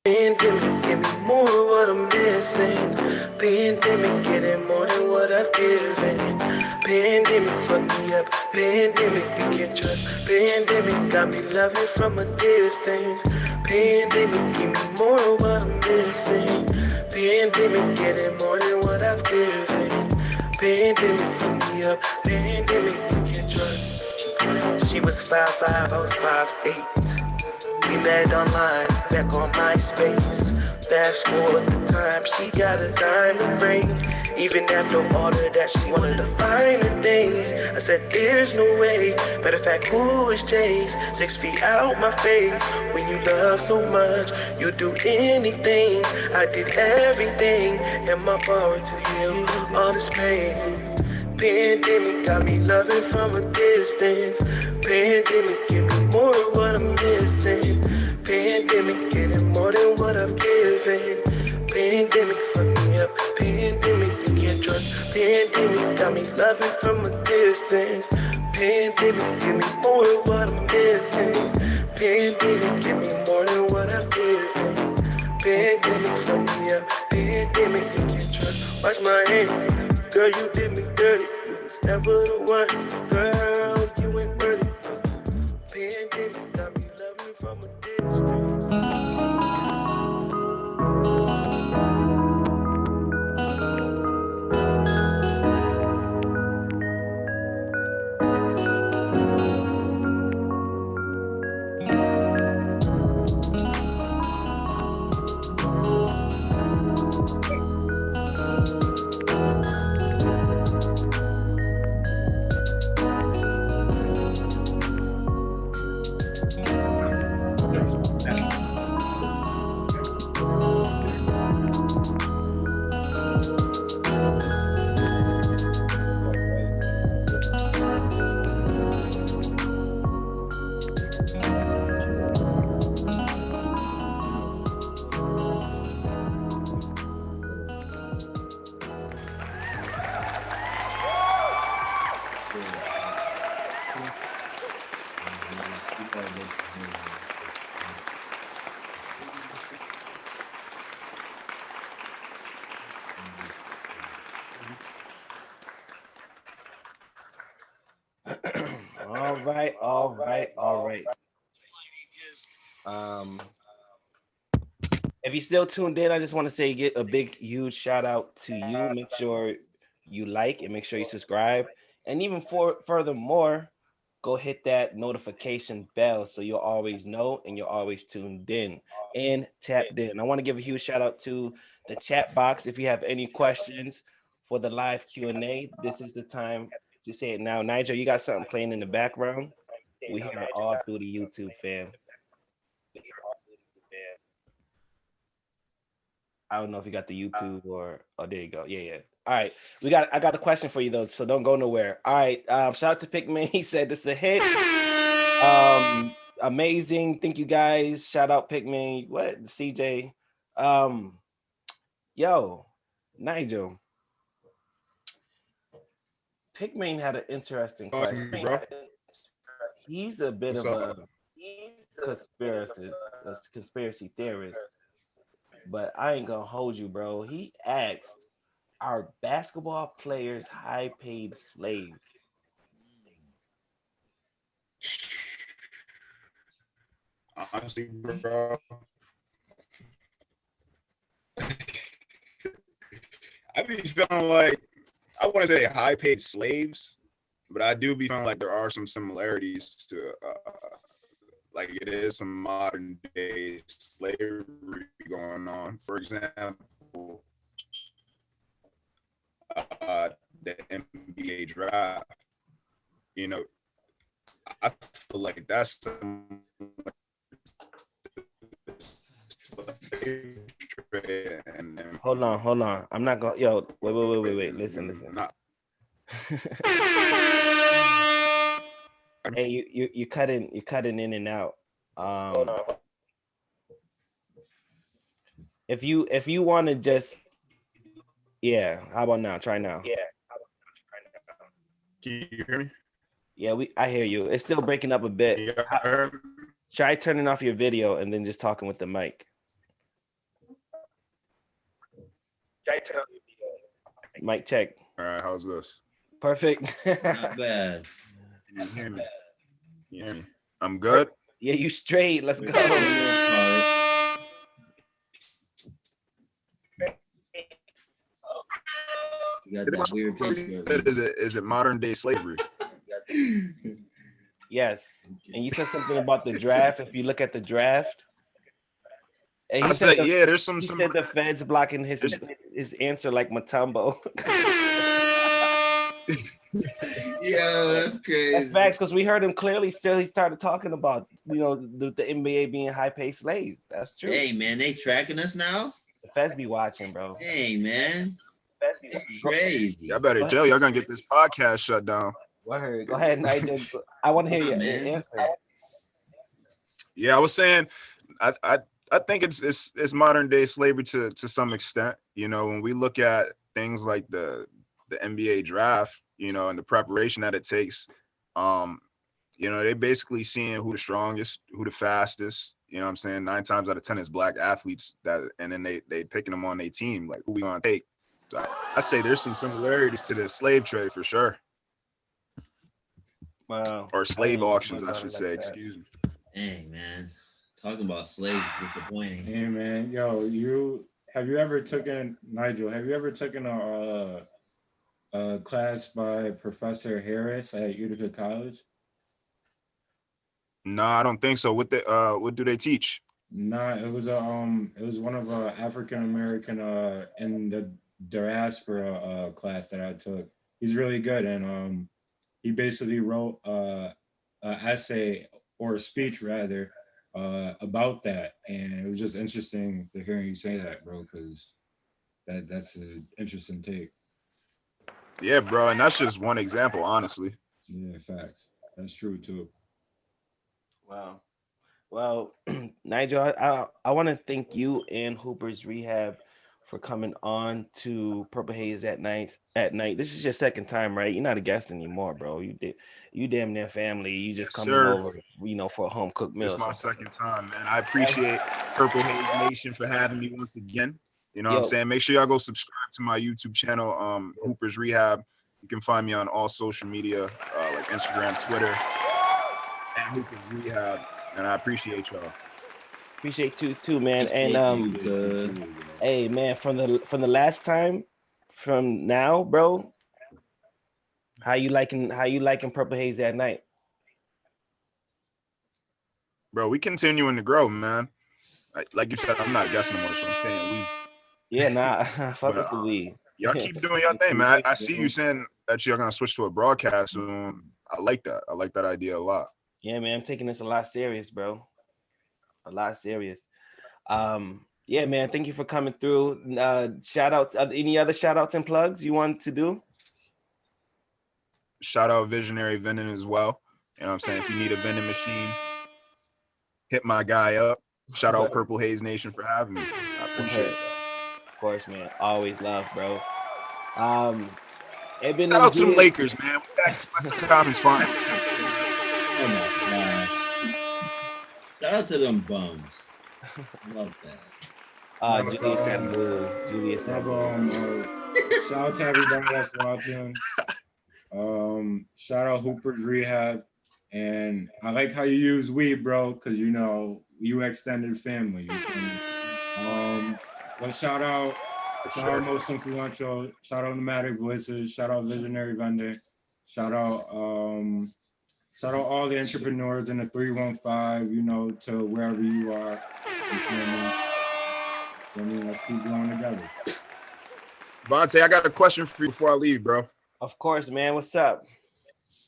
Pandemic give me more of what I'm missing. Pandemic getting more than what I've given. Pandemic fuck me up. Pandemic you can't trust. Pandemic got me loving from a distance. Pandemic give me more of what I'm missing. Pandemic getting more than what I've given. Pandemic fuck me up. Pandemic you can't trust. She was 5'5", I was 5'8". We met online, back on MySpace. Fast forward the time, she got a diamond ring. Even after all of that, she wanted the finer things. I said, there's no way. Matter of fact, who is Chase? 6 feet out my face. When you love so much, you do anything. I did everything in my power to heal all this pain. Pandemic got me loving from a distance. Pandemic give me more of what I'm missing. Pandemic getting more than what I've given. Pandemic fuck me up. Pandemic you can't trust. Pandemic got me loving from a distance. Pandemic give me more of what I'm missing. Pandemic give me more than what I've given. Pandemic fuck me up. Pandemic you can't trust. Watch my hands. Girl, you did me dirty. You was never the one. Girl, you ain't worthy. Pandemic got me loving from a If you're still tuned in, I just want to say get a big, huge shout out to you. Make sure you like and make sure you subscribe. And even furthermore, go hit that notification bell so you'll always know and you're always tuned in and tapped in. I want to give a huge shout out to the chat box. If you have any questions for the live Q&A, this is the time to say it now. Nigel, you got something playing in the background? We hear it all through the YouTube, fam. I don't know if you got the YouTube or there you go. Yeah. All right. I got a question for you though, so don't go nowhere. All right. Shout out to Pikmin. He said this is a hit. Amazing. Thank you guys. Shout out Pikmin. What? CJ. Yo, Nigel. Pikmin had an interesting question. Bro. He's a bit What's of up? a conspiracy theorist. But I ain't gonna hold you, bro. He asked, are basketball players high paid slaves? Honestly, bro. I be feeling like, I wouldn't say high paid slaves, but I do be feeling like there are some similarities to like it is some modern day slavery going on. For example, the NBA draft. You know, I feel like that's some and Hold on. I'm not gonna wait. Listen. Not, Hey, you're cutting in and out. If you want to just how about now? Try now. can you hear me? Yeah, I hear you. It's still breaking up a bit. Yeah, Try turning off your video and then just talking with the mic. Mic check. all right, how's this? Perfect. Not bad. Can you hear me? You hear me? I'm good. Yeah, you straight. Let's go. You got that weird picture. Is it modern day slavery? Yes. And you said something about the draft. If you look at the draft, and he said there's some. He said the feds blocking his answer like Matumbo. Yo, that's crazy. That's facts, because we heard him clearly. Still, he started talking about the NBA being high paid slaves. That's true. Hey man, they tracking us now. The feds be watching, bro. Hey man, that's crazy. Y'all better jail. Y'all gonna get this podcast shut down. Go ahead, Nigel. I want to hear your answer. Yeah, I was saying, I think it's modern day slavery to some extent. You know, when we look at things like the NBA draft, and the preparation that it takes, they basically seeing who the strongest, who the fastest. You know what I'm saying? 9 times out of 10 is black athletes and then they picking them on their team, like who we gonna take. So I say there's some similarities to the slave trade for sure. Wow. Or slave auctions, I should say. Excuse me. Dang man, talking about slaves is disappointing. Hey man, yo, have you ever taken a class by Professor Harris at Utica College? No, I don't think so. What do they teach? Nah, it was one of African American in the diaspora class that I took. He's really good, and he basically wrote an essay or a speech rather about that, and it was just interesting to hear you say that, bro, because that's an interesting take. Yeah, bro, and that's just one example, honestly. Yeah, facts. That's true too. Wow. Well, Nigel, I want to thank you and Hooper's Rehab for coming on to PurpleHaze at night. This is your second time, right? You're not a guest anymore, bro. You damn near family. You just coming over, for a home cooked meal. It's my second time, man. I appreciate PurpleHaze Nation for having me once again. You know what I'm saying? Make sure y'all go subscribe to my YouTube channel, Hooper's Rehab. You can find me on all social media, like Instagram, Twitter, and Hooper's Rehab. And I appreciate y'all. Appreciate you too, man. And Appreciate you, hey, man, from the last time, from now, bro. How you liking Purple Haze at night? Bro, we continuing to grow, man. Like you said, I'm not guessing no more, so I'm saying we. Yeah, nah, fuck But with the weed. y'all keep doing your thing, man. I see you saying that you're gonna switch to a broadcast soon. I like that. I like that idea a lot. Yeah, man, I'm taking this a lot serious, bro. A lot serious. Yeah, man, thank you for coming through. Shout out, any other shout outs and plugs you want to do? Shout out Visionary Vending as well. You know what I'm saying? If you need a vending machine, hit my guy up. Shout out PurpleHaze Nation for having me. I appreciate it. Of course, man. Always love, bro. Shout out to the Lakers, man. We back in the Western Conference Finals. Oh my God. Shout out to them bums. I love that. Julius Sabu. Julius Sabu. Shout out to everybody that's watching. Shout out Hooper's Rehab. And I like how you use weed, bro, because you know you extended family. You feel me? But shout out Most Influential, shout out Nomadic Voices, shout out Visionary Vendor, shout out all the entrepreneurs in the 315, you know, to wherever you are. You feel me? Let's keep going together. Vontae, I got a question for you before I leave, bro. Of course, man. What's up?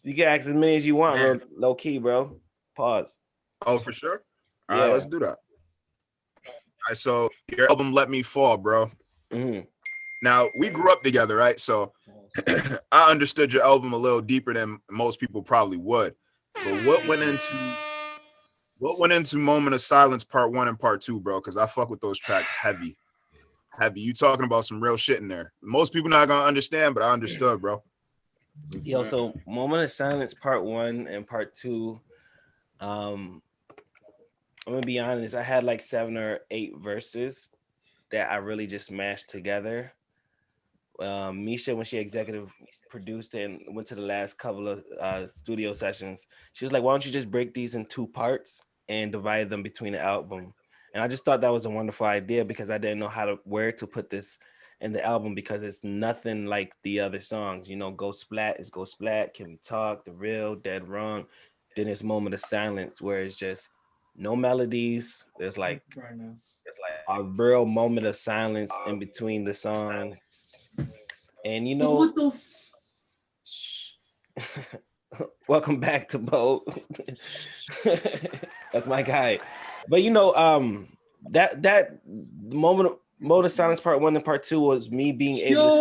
You can ask as many as you want, low key, bro. Pause. Oh, for sure. All right, let's do that. All right, so your album "Let Me Fall," bro. Mm-hmm. Now we grew up together, right? So I understood your album a little deeper than most people probably would. But what went into Moment of Silence Part 1 and Part 2, bro? Because I fuck with those tracks heavy. You talking about some real shit in there. Most people not gonna understand, but I understood, bro. Yo, so Moment of Silence Part 1 and Part 2. I'm gonna be honest, I had like 7 or 8 verses that I really just mashed together. Misha, when she executive produced it and went to the last couple of studio sessions, she was like, why don't you just break these in 2 parts and divide them between the album? And I just thought that was a wonderful idea because I didn't know where to put this in the album because it's nothing like the other songs. You know, Go Splat is Go Splat, Can We Talk, The Real, Dead Wrong. Then it's Moment of Silence where it's just no melodies. There's like a real moment of silence in between the song. And you know, what the welcome back to Bo. That's my guy. But you know, that moment of silence Part 1 and Part 2 was me being able to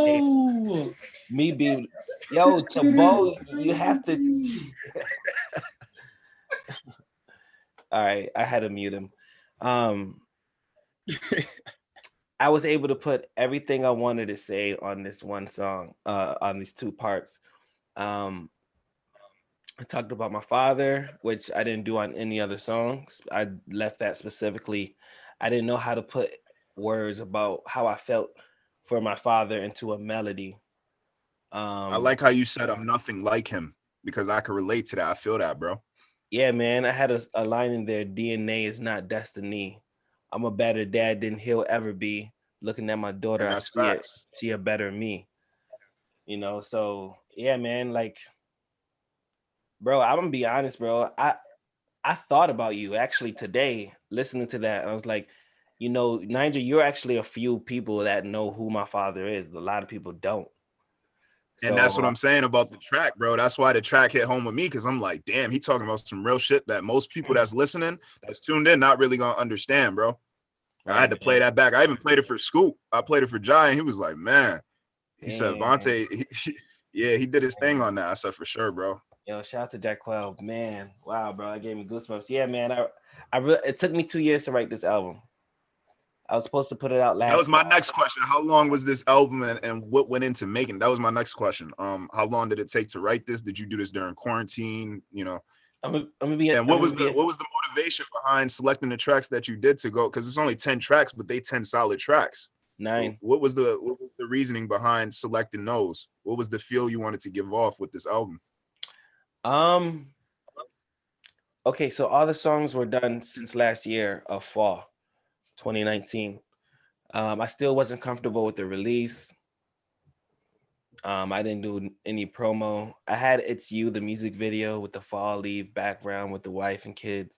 stay. Me being Tabo, you have to. All right, I had to mute him. I was able to put everything I wanted to say on this one song, on these 2 parts. I talked about my father, which I didn't do on any other songs. I left that specifically. I didn't know how to put words about how I felt for my father into a melody. I like how you said I'm nothing like him because I can relate to that. I feel that, bro. Yeah, man. I had a line in there, DNA is not destiny. I'm a better dad than he'll ever be. Looking at my daughter, I see it. She a better me. You know, so yeah, man, like, bro, I'm gonna be honest, bro. I thought about you actually today listening to that. I was like, you know, Niger, you're actually a few people that know who my father is. A lot of people don't. And that's what I'm saying about the track, bro. That's why the track hit home with me, because I'm like, damn, he talking about some real shit that most people that's listening, that's tuned in, not really gonna understand, bro. Right, I had to play that back. I even played it for Scoop. I played it for Jai, and he was like, man, he said, Vontae, he did his thing on that. I said, for sure, bro. Yo, shout out to Jacquel, man. Wow, bro, that gave me goosebumps. Yeah, man, it took me 2 years to write this album. I was supposed to put it out last. That was my next question. How long was this album and what went into making? That was my next question. How long did it take to write this? Did you do this during quarantine? You know, what was the motivation behind selecting the tracks that you did to go? Because it's only 10 tracks, but they 10 solid tracks. 9. What was the reasoning behind selecting those? What was the feel you wanted to give off with this album? Okay, so all the songs were done since last year of fall, 2019. I still wasn't comfortable with the release. I didn't do any promo. I had It's You, the music video with the fall leaf background with the wife and kids.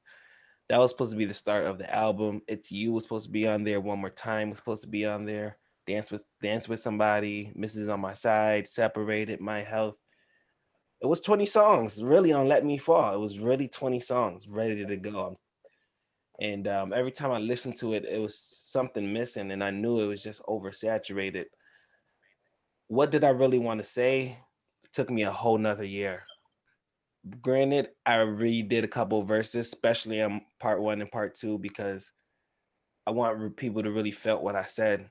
That was supposed to be the start of the album. It's You was supposed to be on there. One More Time was supposed to be on there. Dance with Somebody, Mrs. on My Side, Separated, My Health. It was 20 songs really on Let Me Fall. It was really 20 songs ready to go. And every time I listened to it, it was something missing, and I knew it was just oversaturated. What did I really want to say? It took me a whole nother year. Granted, I redid a couple of verses, especially on part one and part two, because I want people to really felt what I said,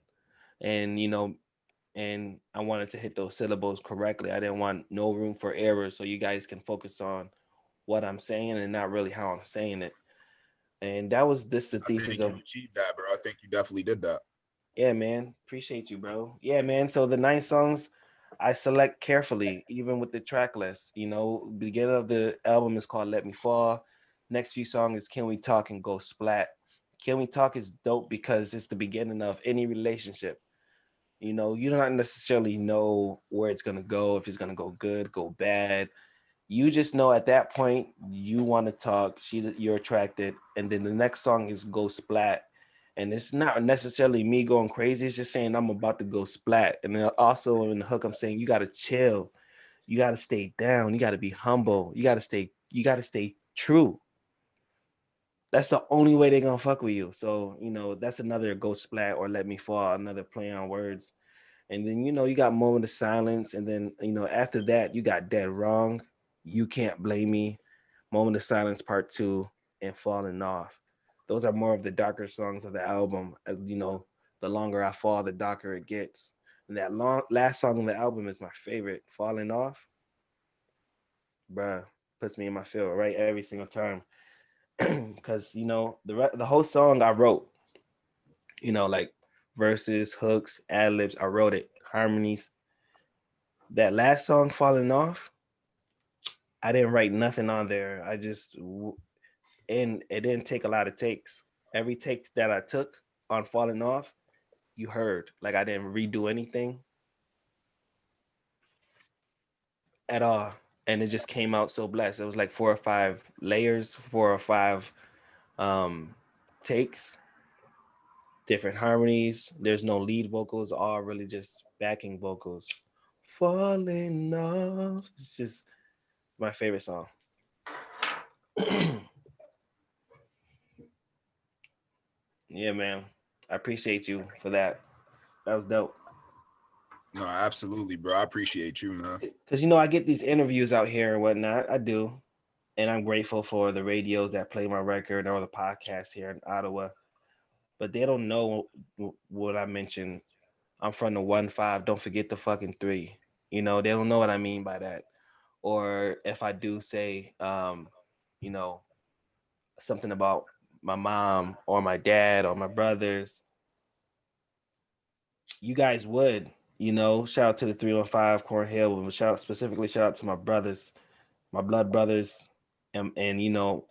and and I wanted to hit those syllables correctly. I didn't want no room for error, so you guys can focus on what I'm saying and not really how I'm saying it. And that was this the I think thesis you of. achieved that, bro. I think you definitely did that. Yeah, man. Appreciate you, bro. Yeah, man. So the 9 songs I select carefully, even with the track list. Beginning of the album is called Let Me Fall. Next few songs is Can We Talk and Go Splat. Can We Talk is dope because it's the beginning of any relationship. You don't necessarily know where it's gonna go, if it's gonna go good, go bad. You just know at that point you want to talk. You're attracted, and then the next song is Go Splat, and it's not necessarily me going crazy. It's just saying I'm about to go splat, and then also in the hook I'm saying you got to chill, you got to stay down, you got to be humble, you got to stay true. That's the only way they're gonna fuck with you. So that's another Go Splat or Let Me Fall, another play on words. And then you got Moment of Silence, and then after that you got Dead Wrong, You Can't Blame Me, Moment of Silence Part Two, and Falling Off. Those are more of the darker songs of the album. As the longer I fall, the darker it gets. And that last song on the album is my favorite, Falling Off. Bruh, puts me in my field right every single time. Because the whole song I wrote, like verses, hooks, ad libs, I wrote it, harmonies. That last song, Falling Off, I didn't write nothing on there. And it didn't take a lot of takes. Every take that I took on Falling Off, you heard. Like I didn't redo anything at all. And it just came out so blessed. It was like 4 or 5 layers, 4 or 5 um takes, different harmonies. There's no lead vocals, all really just backing vocals. Falling Off. It's just my favorite song. Yeah, man. I appreciate you for that. That was dope. No, absolutely, bro. I appreciate you, man. Because I get these interviews out here and whatnot. I do, and I'm grateful for the radios that play my record or the podcast here in Ottawa. But they don't know what I mentioned. I'm from the 1-5. Don't forget the fucking 3. They don't know what I mean by that. Or if I do say, you know, something about my mom or my dad or my brothers, you guys would. Shout out to the 315 Cornhill, but shout out to my brothers, my blood brothers, and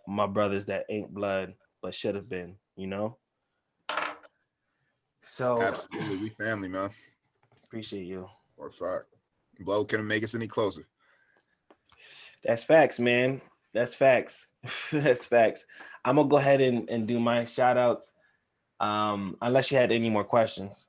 my brothers that ain't blood but should have been. So Absolutely, we family, man. appreciate you. Or fact, blow couldn't make us any closer. That's facts, man. That's facts. That's facts. I'm gonna go ahead and do my shout outs. Unless you had any more questions.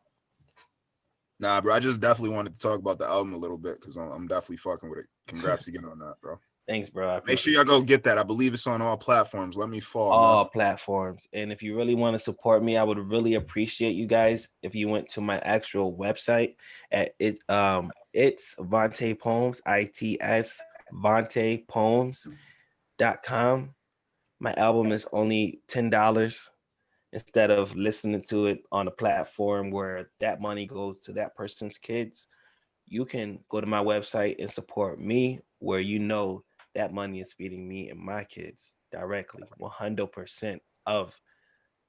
Nah, bro. I just definitely wanted to talk about the album a little bit because I'm definitely fucking with it. Congrats again on that, bro. Thanks, bro. I Make sure appreciate y'all go get that. I believe it's on all platforms. Let me fall, man. all platforms. And if you really want to support me, I would really appreciate you guys if you went to my actual website at it's Vontae Poems, ITS VontaePoems.com. My album is only $10 instead of listening to it on a platform where that money goes to that person's kids. You can go to my website and support me where that money is feeding me and my kids directly, 100% of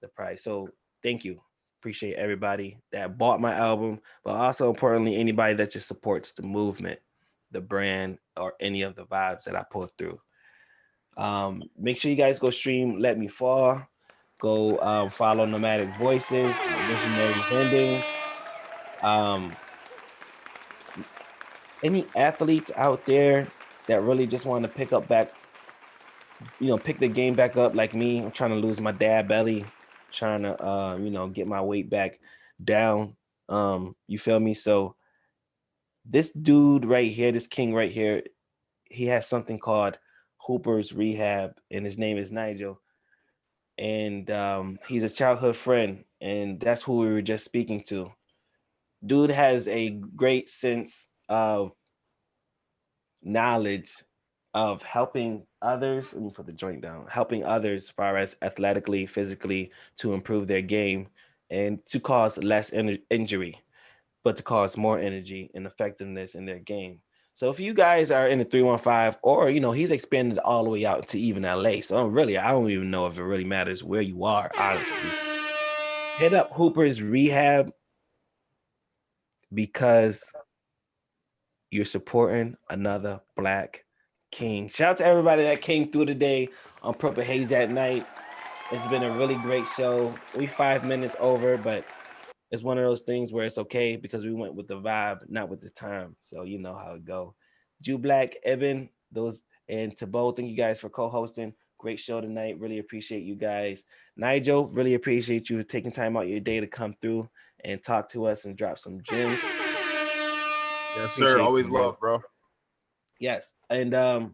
the price. So thank you. Appreciate everybody that bought my album, but also importantly, anybody that just supports the movement, the brand, or any of the vibes that I pull through. Make sure you guys go stream Let Me Fall. Go follow Nomadic Voices, Visionary Vending. Any athletes out there that really just want to pick the game back up like me. I'm trying to lose my dad belly, trying to get my weight back down. You feel me? So this dude right here, this king right here, he has something called Hooper's Rehab, and his name is Nigel. And he's a childhood friend, and that's who we were just speaking to. Dude has a great sense of knowledge of helping others. Let me put the joint down. Helping others, as far as athletically, physically, to improve their game and to cause less injury, but to cause more energy and effectiveness in their game. So if you guys are in the 315, or he's expanded all the way out to even LA. So I don't even know if it really matters where you are, honestly. Hit up Hooper's Rehab because you're supporting another Black king. Shout out to everybody that came through today on PurpleHaze at night. It's been a really great show. We 5 minutes over, but it's one of those things where it's okay because we went with the vibe, not with the time. So you know how it go. Jew Black, Eben, and Tabo, thank you guys for co-hosting. Great show tonight. Really appreciate you guys. Nigel, really appreciate you taking time out your day to come through and talk to us and drop some gems. Yes, sir. Always love, bro. Yes. And and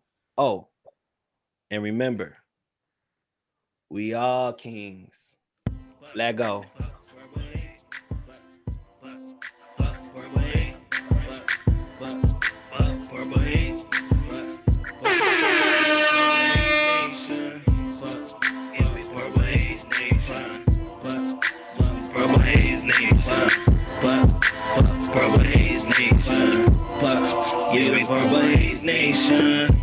remember, we all kings. Let go. PurpleHaze Nation. PurpleHaze Nation. Yeah, we PurpleHaze Nation.